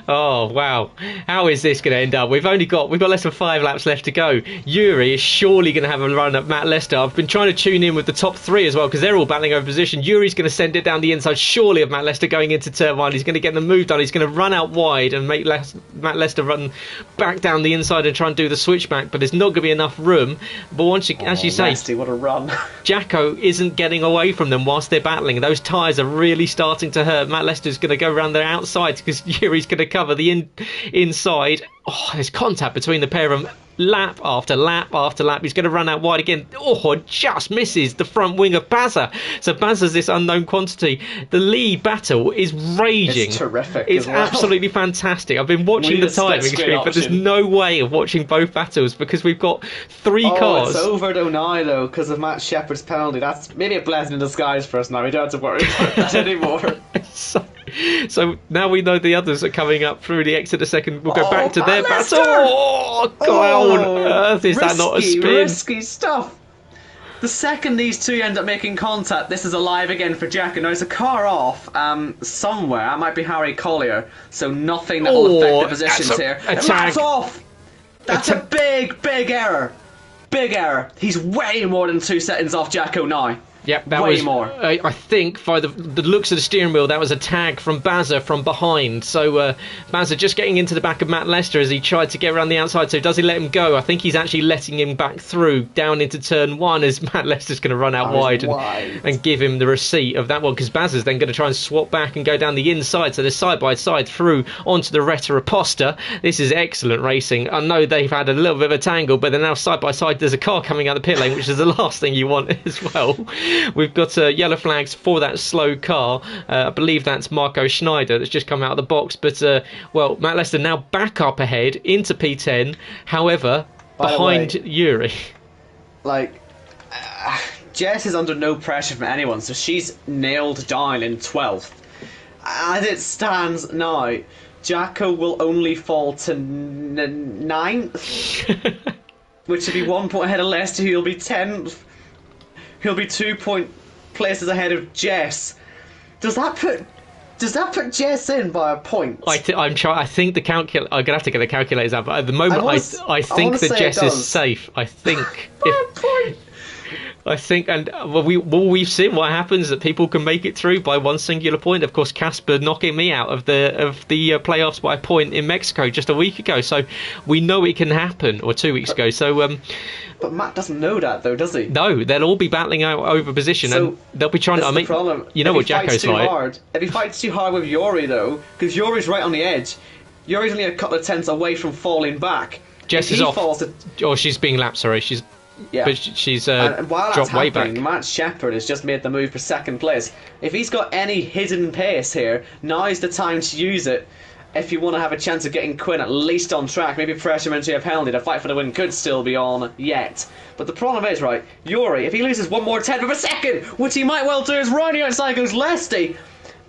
Oh wow, how is this going to end up? We've got less than 5 laps left to go. Yuri is surely going to have a run at Matt Lester. I've been trying to tune in with the top 3 as well, because they're all battling over position. Yuri's going to send it down the inside surely of Matt Lester going into turn 1. He's going to get the move done. He's going to run out wide and make Matt Lester run back down the inside and try and do the switchback, but there's not going to be enough room. But as you say, Lesty, what a run. Jacko isn't getting away from them whilst they're battling. Those tyres are really starting to hurt. Matt Lester's going to go around their outside because Yuri's going to cover the inside. Oh, there's contact between the pair of them. Lap after lap after lap. He's going to run out wide again. Oh, just misses the front wing of Bazza. So Bazza's this unknown quantity. The lead battle is raging. It's terrific. It's absolutely fantastic. I've been watching the timing screen, but there's no way of watching both battles because we've got 3 cars. It's over now though because of Matt Shepherd's penalty. That's maybe a blessing in disguise for us now. We don't have to worry about that anymore. So now we know the others are coming up through the exit a second. We'll go back to their battle. Oh, God, on earth is that not a spin? Risky stuff. The second these two end up making contact, this is alive again for Jack. And there's a car off somewhere. That might be Harry Collier. So nothing that will affect the positions here. A tag. Off. That's a big error. Big error. He's way more than 2 seconds off Jacko now. Yep, that way was more. I think by the looks of the steering wheel, that was a tag from Bazza from behind. So Bazza just getting into the back of Matt Lester as he tried to get around the outside. So does he let him go? I think he's actually letting him back through down into turn 1 as Matt Lester's going to run out wide and give him the receipt of that one, because Bazza's then going to try and swap back and go down the inside. So they're side by side through onto the Retta Aposta. This is excellent racing. I know they've had a little bit of a tangle, but they're now side by side. There's a car coming out the pit lane, which is the last thing you want as well. We've got yellow flags for that slow car. I believe that's Marco Schneider that's just come out of the box. But, well, Matt Lester now back up ahead into P10. However, behind Yuri. Like, Jess is under no pressure from anyone, so she's nailed down in 12th. As it stands now, Jacko will only fall to 9th, which would be 1 point ahead of Lester, who'll be 10th. He'll be 2 places ahead of Jess. Does that put Jess in by a point? I think the I'm gonna have to get the calculators out, but at the moment I think that Jess is safe. I think by a point. I think, and we've seen what happens, that people can make it through by one singular point. Of course, Casper knocking me out of the playoffs by a point in Mexico just a week ago. So we know it can happen, or 2 weeks ago. So, but Matt doesn't know that, though, does he? No, they'll all be battling out over position, and they'll be trying to. I mean, problem. You know what Jacko's like. If he fights too hard with Yuri, though, because Yuri's right on the edge, Yuri's only a couple of tenths away from falling back. Jess is off. Or she's being lapped. Sorry, she's. Yeah. But she's and while dropped that's way back. Matt Shepard has just made the move for second place. If he's got any hidden pace here, now is the time to use it. If you want to have a chance of getting Quinn at least on track, maybe pressure him into a penalty. The fight for the win could still be on yet. But the problem is, right, Yuri, if he loses one more tenth of a second, which he might well do, as Ronnie outside goes Lesty,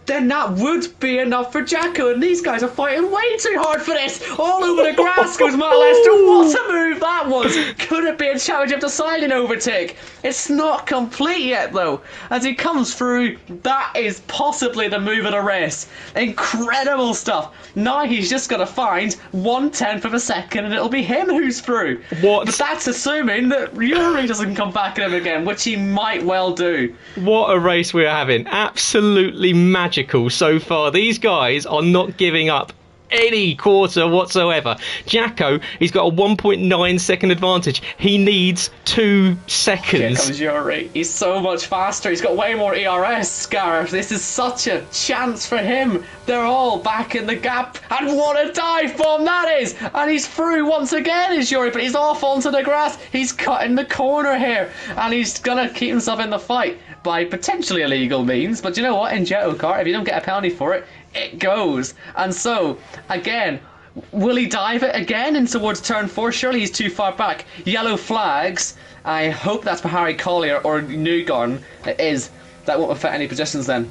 then that would be enough for Jacko, and these guys are fighting way too hard for this. All over the grass goes Matt Lester. What a move that was! Could it be a challenge of deciding overtake? It's not complete yet, though. As he comes through, that is possibly the move of the race. Incredible stuff. Now he's just got to find 1/10 of a second, and it'll be him who's through. What? But that's assuming that Yuri doesn't come back at him again, which he might well do. What a race we're having. Absolutely magical so far. These guys are not giving up any quarter whatsoever. Jacko, he's got a 1.9 second advantage. He needs 2 seconds. Here comes Yuri. He's so much faster. He's got way more ERS, Gareth. This is such a chance for him. They're all back in the gap. And what a dive bomb that is! And he's through once again, is Yuri, but he's off onto the grass. He's cutting the corner here. And he's gonna keep himself in the fight by potentially illegal means. But you know what? In JACKOCAR, if you don't get a penalty for it, it goes. And so, again, will he dive it again in towards turn 4? Surely he's too far back. Yellow flags. I hope that's for Harry Collier or Newgarden. It is. That won't affect any positions then.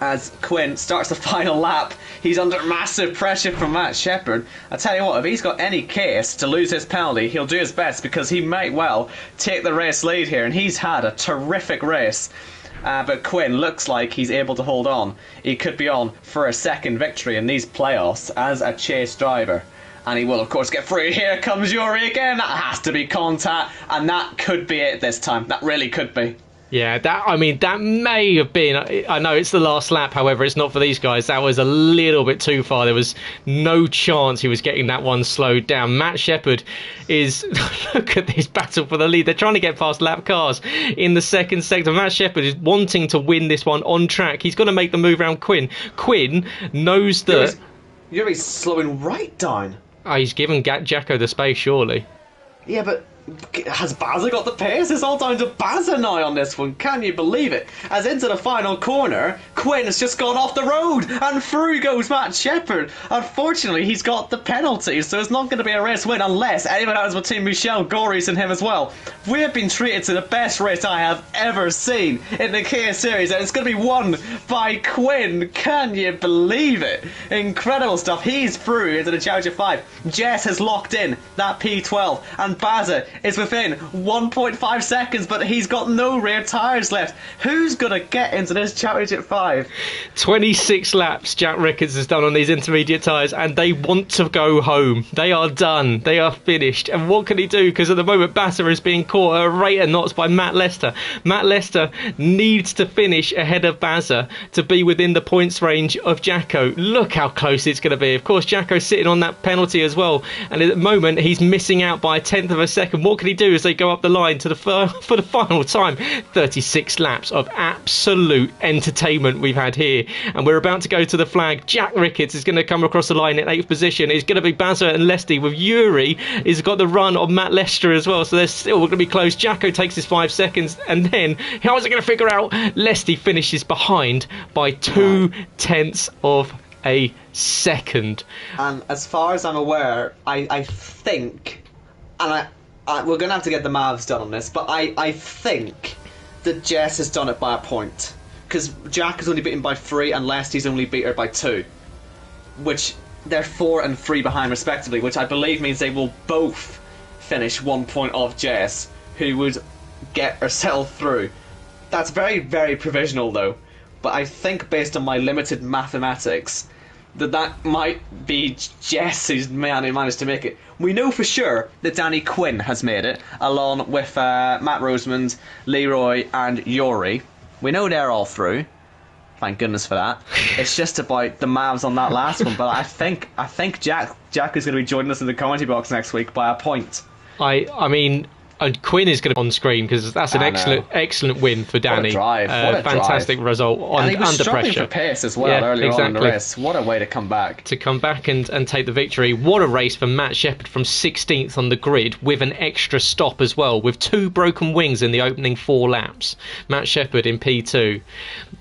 As Quinn starts the final lap, he's under massive pressure from Matt Shepard. I tell you what, if he's got any case to lose his penalty, he'll do his best, because he might well take the race lead here, and he's had a terrific race. But Quinn looks like he's able to hold on. He could be on for a second victory in these playoffs as a chase driver. And he will, of course, get through. Here comes Yuri again. That has to be contact. And that could be it this time. That really could be. Yeah, that may have been. I know it's the last lap, however, it's not for these guys. That was a little bit too far. There was no chance he was getting that one slowed down. Matt Shepard is. Look at this battle for the lead. They're trying to get past lap cars in the second sector. Matt Shepard is wanting to win this one on track. He's got to make the move around Quinn. Quinn knows that. Yuri's slowing right down. Oh, he's given Jacko the space, surely. Yeah, but has Bazza got the pace? It's all down to Bazza now on this one. Can you believe it? As into the final corner, Quinn has just gone off the road, and through goes Matt Shepard. Unfortunately, he's got the penalty, so it's not going to be a race win unless anyone else between Michel Goris and him as well. We have been treated to the best race I have ever seen in the Kia Series, and it's going to be won by Quinn. Can you believe it? Incredible stuff. He's through into the Challenger 5. Jess has locked in that P12, and Bazza is within 1.5 seconds, but he's got no rear tyres left. Who's going to get into this Championship 5? 26 laps Jack Ricketts has done on these intermediate tyres, and they want to go home. They are done. They are finished. And what can he do? Because at the moment, Basser is being caught at a rate of knots by Matt Lester. Matt Lester needs to finish ahead of Basser to be within the points range of Jacko. Look how close it's going to be. Of course, Jacko's sitting on that penalty as well, and at the moment he's missing out by a tenth of a second. What can he do as they go up the line to for the final time? 36 laps of absolute entertainment we've had here, and we're about to go to the flag. Jack Ricketts is going to come across the line in 8th position. It's going to be Basser and Lesty, with Yuri. He's got the run of Matt Lester as well, so they're still going to be close. Jacko takes his 5 seconds, and then how is he going to figure out? Lesty finishes behind by 2/10 of a second. And as far as I'm aware, I think, and we're going to have to get the maths done on this, but I think that Jess has done it by a point. Because Jack is only beaten by 3 and Lesty's only beat her by 2. Which they're 4 and 3 behind respectively, which I believe means they will both finish 1 point off Jess, who would get herself through. That's very, very provisional though. But I think based on my limited mathematics, that might be Jess who's managed to make it. We know for sure that Danny Quinn has made it, along with Matt Rosemond, Leroy and Yuri. We know they're all through. Thank goodness for that. It's just about the maths on that last one. But I think Jack is going to be joining us in the commentary box next week by a point. I mean, and Quinn is going to be on screen, because that's an excellent win for Danny. What a drive. What a fantastic drive. result And he was under struggling pressure. for pace as well earlier on in the race. What a way to come back. To come back and take the victory. What a race for Matt Shepherd from 16th on the grid, with an extra stop as well, with 2 broken wings in the opening 4 laps. Matt Shepherd in P2.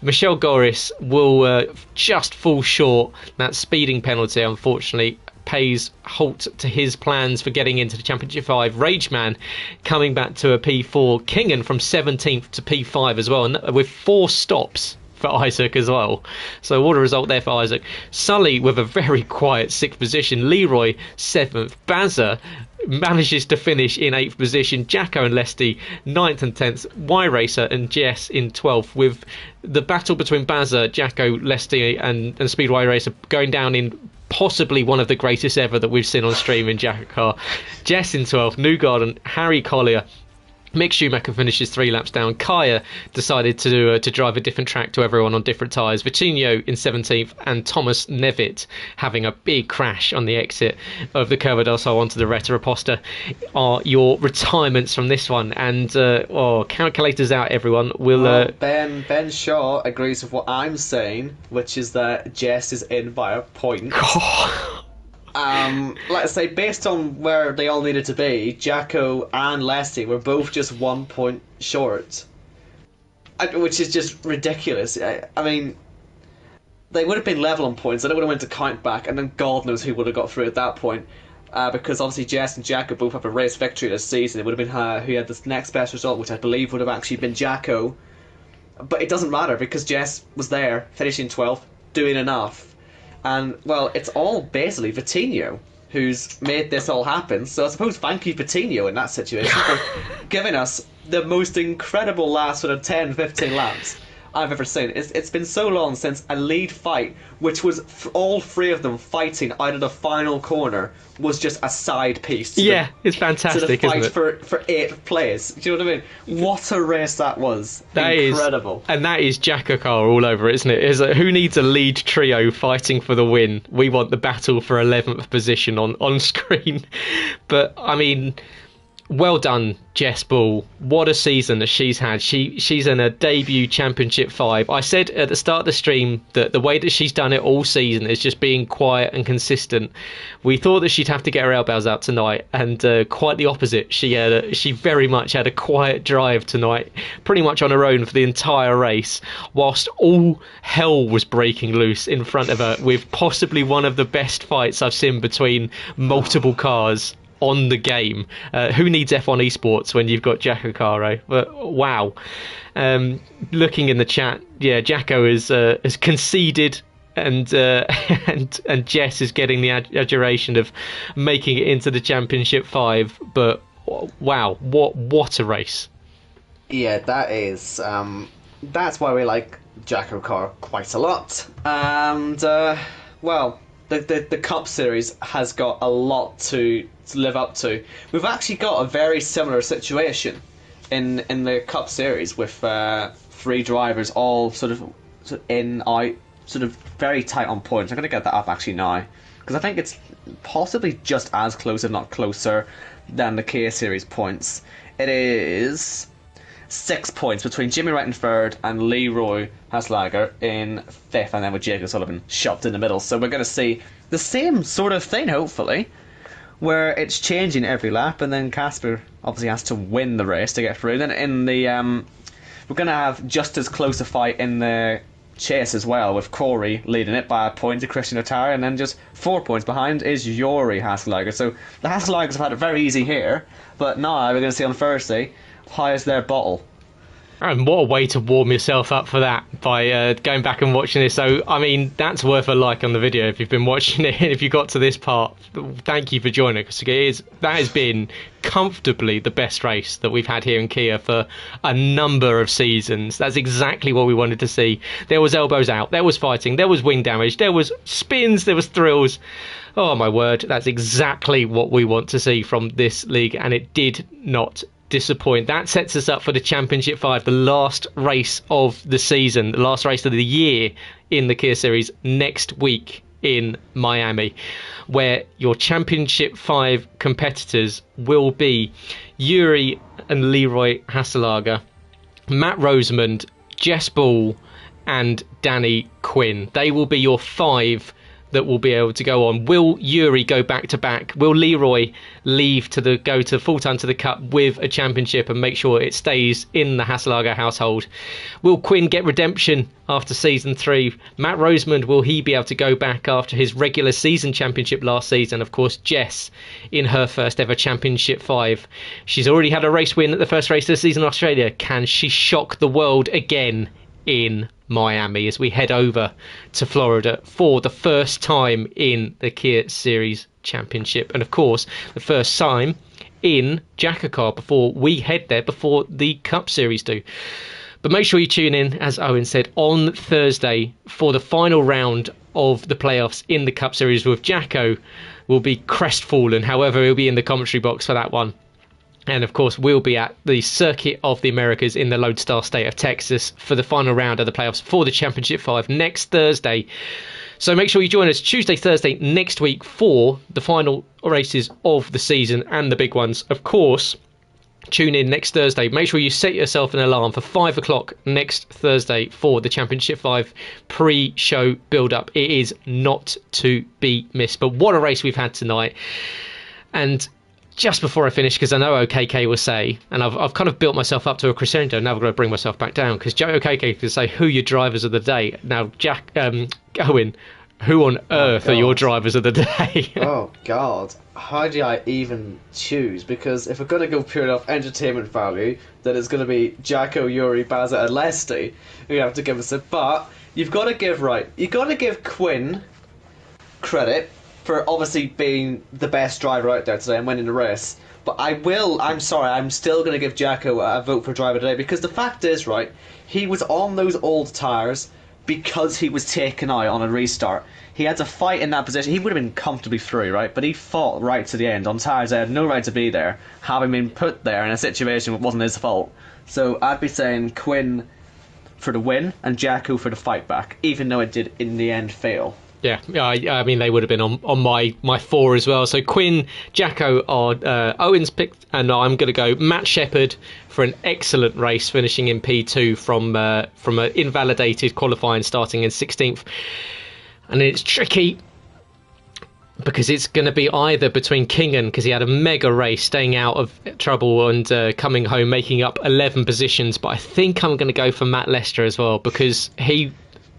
Michelle Goris will just fall short. That speeding penalty, unfortunately, pays halt to his plans for getting into the Championship 5. Rageman coming back to a P4. Kingan from 17th to P5 as well, and with 4 stops for Isaac as well. So what a result there for Isaac. Sully with a very quiet 6th position. Leroy 7th. Bazza manages to finish in 8th position. Jacko and Lesty 9th and 10th. Y-Racer and Jess in 12th, with the battle between Bazza, Jacko, Lesty and Speed Y-Racer going down in possibly one of the greatest ever that we've seen on stream in JACKOCAR. Jess in 12th, Newgarden, Harry Collier. Mick Schumacher finishes 3 laps down. Kaya decided to drive a different track to everyone on different tyres. Vitinho in 17th, and Thomas Nevitt having a big crash on the exit of the Curva del Sol onto the Retta Reposta are your retirements from this one. And calculators out, everyone. Ben Shaw agrees with what I'm saying, which is that Jess is in by a point. Let's say based on where they all needed to be, Jacko and Lesty were both just 1 point short, which is just ridiculous. I mean, they would have been level on points, and it would have went to count back, and then God knows who would have got through at that point, because obviously Jess and Jacko both have a race victory this season. It would have been who had the next best result, which I believe would have actually been Jacko, but it doesn't matter because Jess was there, finishing 12th, doing enough. And, well, it's all basically Vitinho who's made this all happen. So I suppose thank you, Vitinho, in that situation for giving us the most incredible last sort of 10, 15 laps I've ever seen. It's been so long since a lead fight, which was all 3 of them fighting out of the final corner, was just a side piece. It's fantastic, to the fight, isn't it? for 8th place. Do you know what I mean? What a race that was. Incredible. And that is JACKOCAR all over, isn't it? Who needs a lead trio fighting for the win? We want the battle for 11th position on screen. But, I mean, well done, Jess Bull. What a season that she's had. She's in a debut Championship 5. I said at the start of the stream that the way that she's done it all season is just being quiet and consistent. We thought that she'd have to get her elbows out tonight, and quite the opposite. She very much had a quiet drive tonight, pretty much on her own for the entire race, whilst all hell was breaking loose in front of her, with possibly one of the best fights I've seen between multiple cars on the game. Who needs F1 esports when you've got JACKOCAR? But wow. Looking in the chat, Jacko has conceded, and Jess is getting the adjuration of making it into the Championship 5. But wow, what a race. Yeah, that is. That's why we like JACKOCAR quite a lot. And, well, the Cup Series has got a lot to live up to. We've actually got a very similar situation in the Cup Series with 3 drivers all sort of in, out, sort of very tight on points. I'm going to get that up actually now, because I think it's possibly just as close, if not closer, than the Kia Series points. It is 6 points between Jimmy Wright in 3rd and Leroy Haslager in 5th, and then with Jake O'Sullivan shoved in the middle. So we're going to see the same sort of thing, hopefully, where it's changing every lap, and then Casper obviously has to win the race to get through. Then in the we're going to have just as close a fight in the chase as well, with Corey leading it by a point to Christian Otari, and then just 4 points behind is Yuri Haslager. So the Haslagers have had it very easy here, but now we're going to see on Thursday how is their bottle. And what a way to warm yourself up for that, by going back and watching this. So, I mean, that's worth a like on the video if you've been watching it. If you got to this part, thank you for joining us. That has been comfortably the best race that we've had here in Kia for a number of seasons. That's exactly what we wanted to see. There was elbows out, there was fighting, there was wing damage, there was spins, there was thrills. Oh my word, that's exactly what we want to see from this league, and it did not disappoint. That sets us up for the Championship 5, the last race of the season, the last race of the year in the Kia Series, next week in Miami, where your Championship 5 competitors will be Yuri and Leroy Hasselager, Matt Rosamond, Jess Ball and Danny Quinn. They will be your 5 that will be able to go on. Will Yuri go back to back? Will Leroy leave to go to full time to the Cup with a championship and make sure it stays in the Hasselager household? Will Quinn get redemption after season 3? Matt Rosamond, will he be able to go back after his regular season championship last season? Of course, Jess in her first ever Championship 5. She's already had a race win at the first race of the season in Australia. Can she shock the world again in Miami as we head over to Florida for the first time in the Kia Series Championship, and of course the first time in JACKOCAR before we head there, before the Cup Series do. But make sure you tune in, as Owen said, on Thursday for the final round of the playoffs in the Cup Series, with Jacko will be crestfallen. However, he'll be in the commentary box for that one. And of course, we'll be at the Circuit of the Americas in the Lodestar State of Texas for the final round of the playoffs for the Championship 5 next Thursday. So make sure you join us Tuesday, Thursday next week for the final races of the season and the big ones. Of course, tune in next Thursday. Make sure you set yourself an alarm for 5 o'clock next Thursday for the Championship 5 pre-show build-up. It is not to be missed. But what a race we've had tonight. And just before I finish, because I know OKK will say, and I've kind of built myself up to a crescendo, now I've got to bring myself back down, because OKK can say who your drivers of the day. Now, Owen, who on earth are your drivers of the day? Oh, God. How do I even choose? Because if we're going to go purely off entertainment value, then it's going to be Jacko, Yuri, Baza and Lesty who have to give us it. But you've got to give Quinn credit for obviously being the best driver out there today and winning the race. But I'm still going to give Jacko a vote for driver today, because the fact is, right, he was on those old tyres because he was taken out on a restart. He had to fight in that position. He would have been comfortably through, right? But he fought right to the end on tyres that had no right to be there, having been put there in a situation that wasn't his fault. So I'd be saying Quinn for the win and Jacko for the fight back, even though it did in the end fail. Yeah, I mean, they would have been on my 4 as well. So Quinn, Jacko are Owen's picked, and I'm going to go Matt Shepherd for an excellent race, finishing in P2 from an invalidated qualifying, starting in 16th. And it's tricky, because it's going to be either between Kingan, because he had a mega race, staying out of trouble and coming home, making up 11 positions. But I think I'm going to go for Matt Lester as well, because he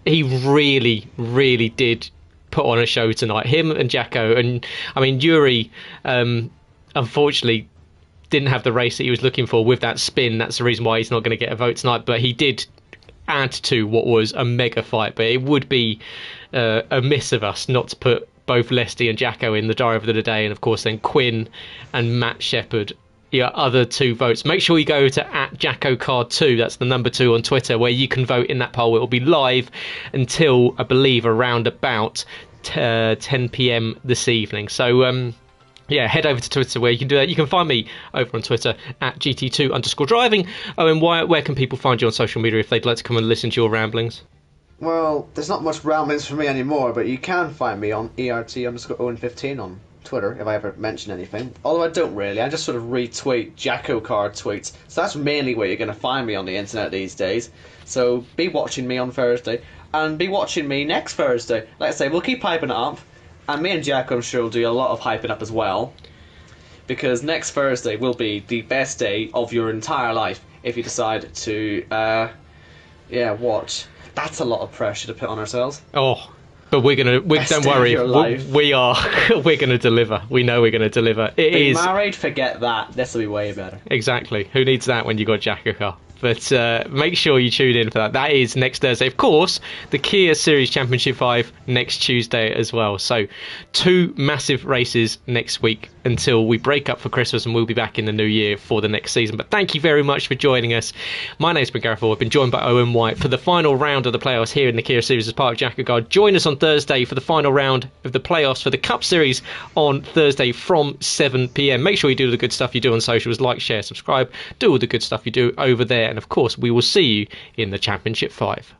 really, really did put on a show tonight. Him and Jacko. And I mean, Yuri, unfortunately, didn't have the race that he was looking for with that spin. That's the reason why he's not going to get a vote tonight. But he did add to what was a mega fight. But it would be a miss of us not to put both Lesty and Jacko in the driver of the day. And of course, then Quinn and Matt Shepherd your other 2 votes. Make sure you go to @JACKOCAR2, that's the number 2 on Twitter, where you can vote in that poll. It will be live until, I believe, around about 10 p.m. this evening. So head over to Twitter where you can do that. You can find me over on Twitter @GT2_driving. And where can people find you on social media if they'd like to come and listen to your ramblings? Well, there's not much ramblings for me anymore, but you can find me on ERT_Owen15 on Twitter if I ever mention anything. Although I don't really, I just sort of retweet JACKOCAR tweets. So that's mainly where you're going to find me on the internet these days. So be watching me on Thursday, and be watching me next Thursday. Like I say, we'll keep hyping it up, and me and Jack, I'm sure, will do a lot of hyping up as well. Because next Thursday will be the best day of your entire life if you decide to, watch. That's a lot of pressure to put on ourselves. Oh, but don't worry, we're gonna deliver. We know we're gonna deliver. Being married, forget that. This will be way better. Exactly. Who needs that when you got JACKOCAR? But make sure you tune in for that. That is next Thursday. Of course, the Kia Series Championship 5 next Tuesday as well. So 2 massive races next week until we break up for Christmas, and we'll be back in the new year for the next season. But thank you very much for joining us. My name's been Gareth Hall. I've been joined by Owen White for the final round of the playoffs here in the Kia Series as part of JACKOCAR. Join us on Thursday for the final round of the playoffs for the Cup Series on Thursday from 7 p.m. Make sure you do the good stuff you do on socials, like, share, subscribe, do all the good stuff you do over there. And of course, we will see you in the Championship 5.